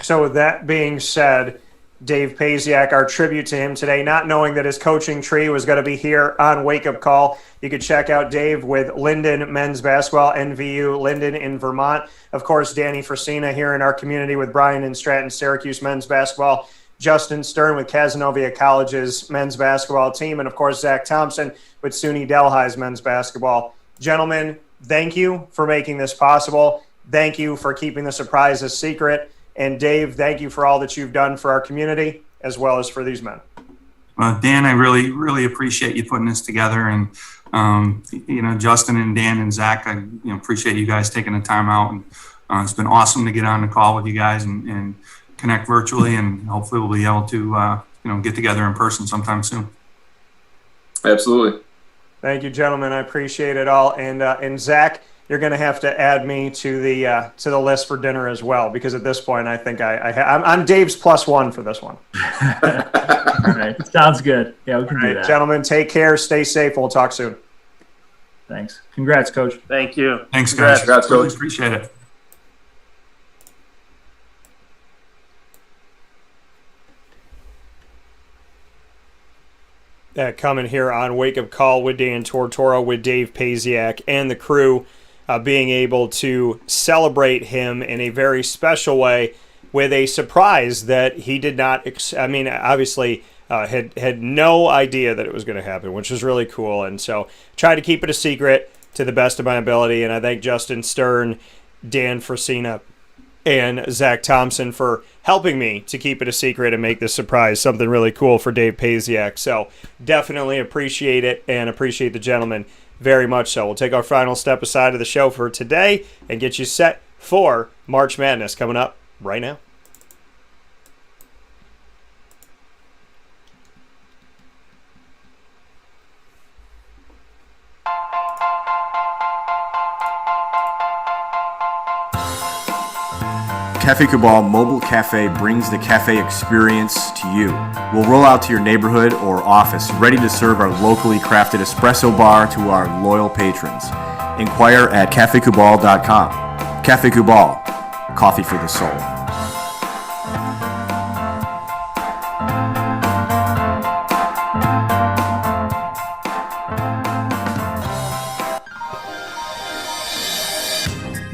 So with that being said, Dave Pasiak, our tribute to him today, not knowing that his coaching tree was going to be here on Wake Up Call. You could check out Dave with Linden Men's Basketball, NVU, Linden in Vermont. Of course, Danny Frisina here in our community with Brian and Stratton, Syracuse Men's Basketball. Justin Stern with Cazenovia College's men's basketball team. And, of course, Zack Thomsen with SUNY Delhi's men's basketball. Gentlemen, thank you for making this possible. Thank you for keeping the surprise a secret. And Dave, thank you for all that you've done for our community as well as for these men. Dan, I really, really appreciate you putting this together. And, Justin and Dan and Zach, I appreciate you guys taking the time out. And it's been awesome to get on the call with you guys and connect virtually. And hopefully we'll be able to, get together in person sometime soon. Absolutely. Thank you, gentlemen. I appreciate it all. And Zach, you're going to have to add me to the list for dinner as well, because at this point, I think I'm Dave's +1 for this one. All right, sounds good. Yeah, we can do that. Gentlemen, take care, stay safe. We'll talk soon. Thanks. Congrats, Coach. Thank you. Thanks, guys. Congrats, Coach. Appreciate it. Coming here on Wake Up Call with Dan Tortora, with Dave Pasiak and the crew, being able to celebrate him in a very special way with a surprise that he did not, obviously had no idea that it was going to happen, which was really cool. And so try to keep it a secret to the best of my ability. And I thank Justin Stern, Dan Frisina, and Zack Thomsen for helping me to keep it a secret and make this surprise something really cool for Dave Pasiak. So definitely appreciate it and appreciate the gentleman very much so. We'll take our final step aside of the show for today and get you set for March Madness coming up right now. Cafe Cabal Mobile Cafe brings the cafe experience to you. We'll roll out to your neighborhood or office, ready to serve our locally crafted espresso bar to our loyal patrons. Inquire at cafecabal.com. Cafe Cabal, coffee for the soul.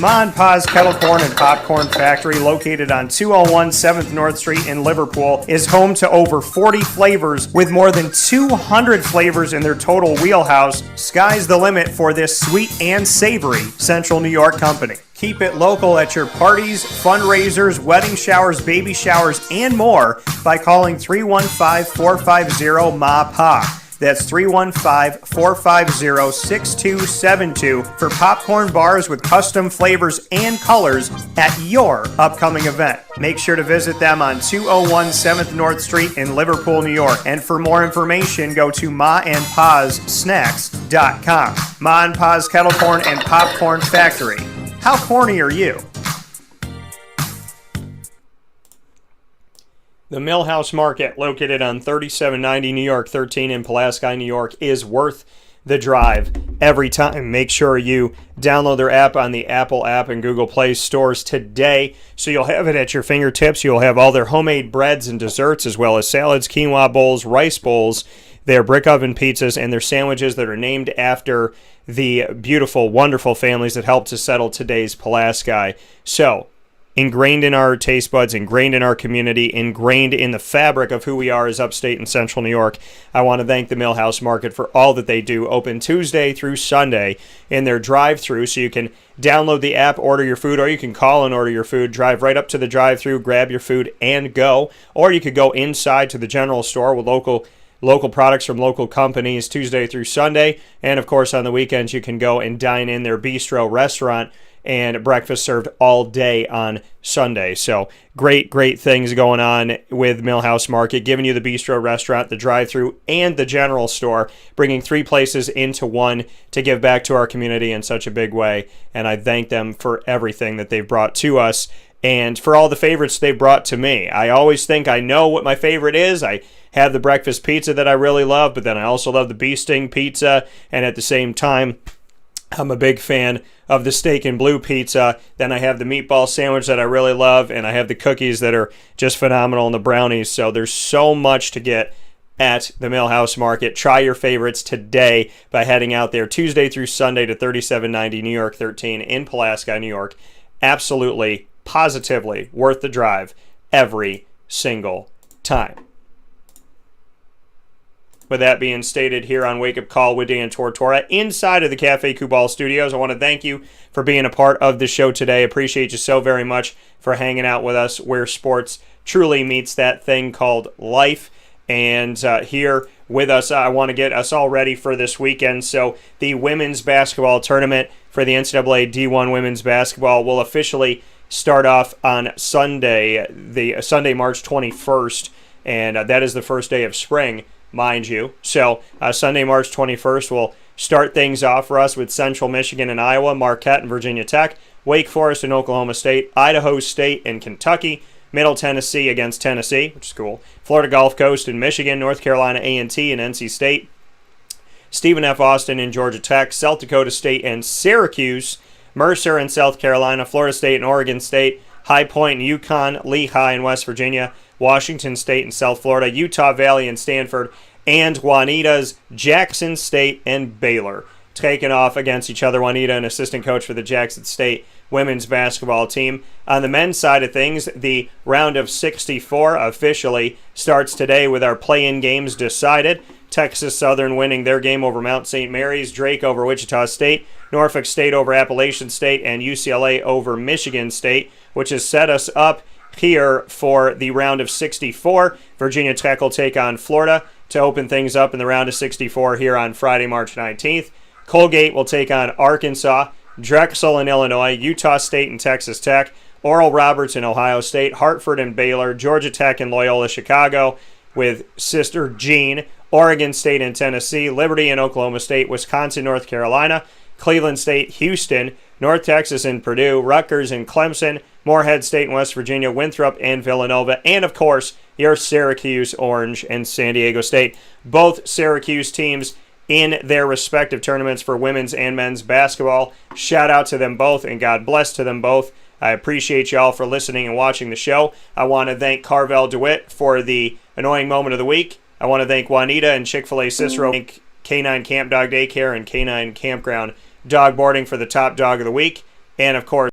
Ma and Pa's Kettle Corn and Popcorn Factory, located on 201 7th North Street in Liverpool, is home to over 40 flavors with more than 200 flavors in their total wheelhouse. Sky's the limit for this sweet and savory Central New York company. Keep it local at your parties, fundraisers, wedding showers, baby showers, and more by calling 315-450-MA-PA. That's 315-450-6272 for popcorn bars with custom flavors and colors at your upcoming event. Make sure to visit them on 201 7th North Street in Liverpool, New York. And for more information, go to maandpazsnacks.com. Ma and Pa's Kettle Corn and Popcorn Factory. How corny are you? The Millhouse Market, located on 3790 New York 13 in Pulaski, New York, is worth the drive every time. Make sure you download their app on the Apple app and Google Play stores today, so you'll have it at your fingertips. You'll have all their homemade breads and desserts, as well as salads, quinoa bowls, rice bowls, their brick oven pizzas, and their sandwiches that are named after the beautiful, wonderful families that helped to settle today's Pulaski. So, ingrained in our taste buds, ingrained in our community, ingrained in the fabric of who we are as upstate and central New York, I want to thank the Millhouse Market for all that they do. Open Tuesday through Sunday in their drive-thru, so you can download the app, order your food, or you can call and order your food. Drive right up to the drive-thru, grab your food, and go. Or you could go inside to the general store with local products from local companies Tuesday through Sunday. And, of course, on the weekends, you can go and dine in their bistro restaurant, and breakfast served all day on Sunday. So great things going on with Millhouse Market, giving you the bistro restaurant, the drive-thru, and the general store, bringing three places into one to give back to our community in such a big way. And I thank them for everything that they've brought to us and for all the favorites they've brought to me. I always think I know what my favorite is. I have the breakfast pizza that I really love, but then I also love the bee sting pizza, and at the same time, I'm a big fan of the steak and blue pizza. Then I have the meatball sandwich that I really love, and I have the cookies that are just phenomenal, and the brownies. So there's so much to get at the Millhouse Market. Try your favorites today by heading out there Tuesday through Sunday to 3790 New York 13 in Pulaski, New York. Absolutely, positively worth the drive every single time. With that being stated here on Wake Up Call with Dan Tortora inside of the Cafe Kubal studios, I want to thank you for being a part of the show today. Appreciate you so very much for hanging out with us where sports truly meets that thing called life. And here with us, I want to get us all ready for this weekend. So the women's basketball tournament for the NCAA D1 women's basketball will officially start off on Sunday, Sunday, March 21st. And that is the first day of spring, mind you. So Sunday, March 21st, will start things off for us with Central Michigan and Iowa, Marquette and Virginia Tech, Wake Forest and Oklahoma State, Idaho State and Kentucky, Middle Tennessee against Tennessee, which is cool, Florida Gulf Coast and Michigan, North Carolina A&T and NC State, Stephen F. Austin and Georgia Tech, South Dakota State and Syracuse, Mercer and South Carolina, Florida State and Oregon State, High Point and UConn, Lehigh and West Virginia, Washington State and South Florida, Utah Valley and Stanford, and Juanita's Jackson State and Baylor taking off against each other. Juanita, an assistant coach for the Jackson State women's basketball team. On the men's side of things, the round of 64 officially starts today with our play-in games decided. Texas Southern winning their game over Mount St. Mary's, Drake over Wichita State, Norfolk State over Appalachian State, and UCLA over Michigan State, which has set us up here for the round of 64. Virginia Tech will take on Florida to open things up in the round of 64 here on Friday, March 19th. Colgate will take on Arkansas, Drexel in Illinois, Utah State and Texas Tech, Oral Roberts in Ohio State, Hartford and Baylor, Georgia Tech and Loyola Chicago with Sister Jean, Oregon State and Tennessee, Liberty and Oklahoma State, Wisconsin, North Carolina, Cleveland State, Houston, North Texas and Purdue, Rutgers and Clemson, Morehead State and West Virginia, Winthrop and Villanova, and of course, your Syracuse Orange and San Diego State. Both Syracuse teams in their respective tournaments for women's and men's basketball. Shout out to them both, and God bless to them both. I appreciate y'all for listening and watching the show. I want to thank Carvel DeWitt for the annoying moment of the week. I want to thank Juanita and Chick-fil-A Cicero, K9 Camp Dog Daycare, and K9 Kampground Dog Boarding for the top dog of the week. And, of course,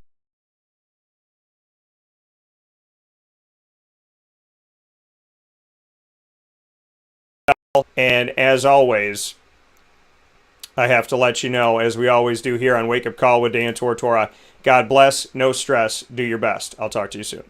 And as always, I have to let you know, as we always do here on Wake Up Call with Dan Tortora, God bless, no stress, do your best. I'll talk to you soon.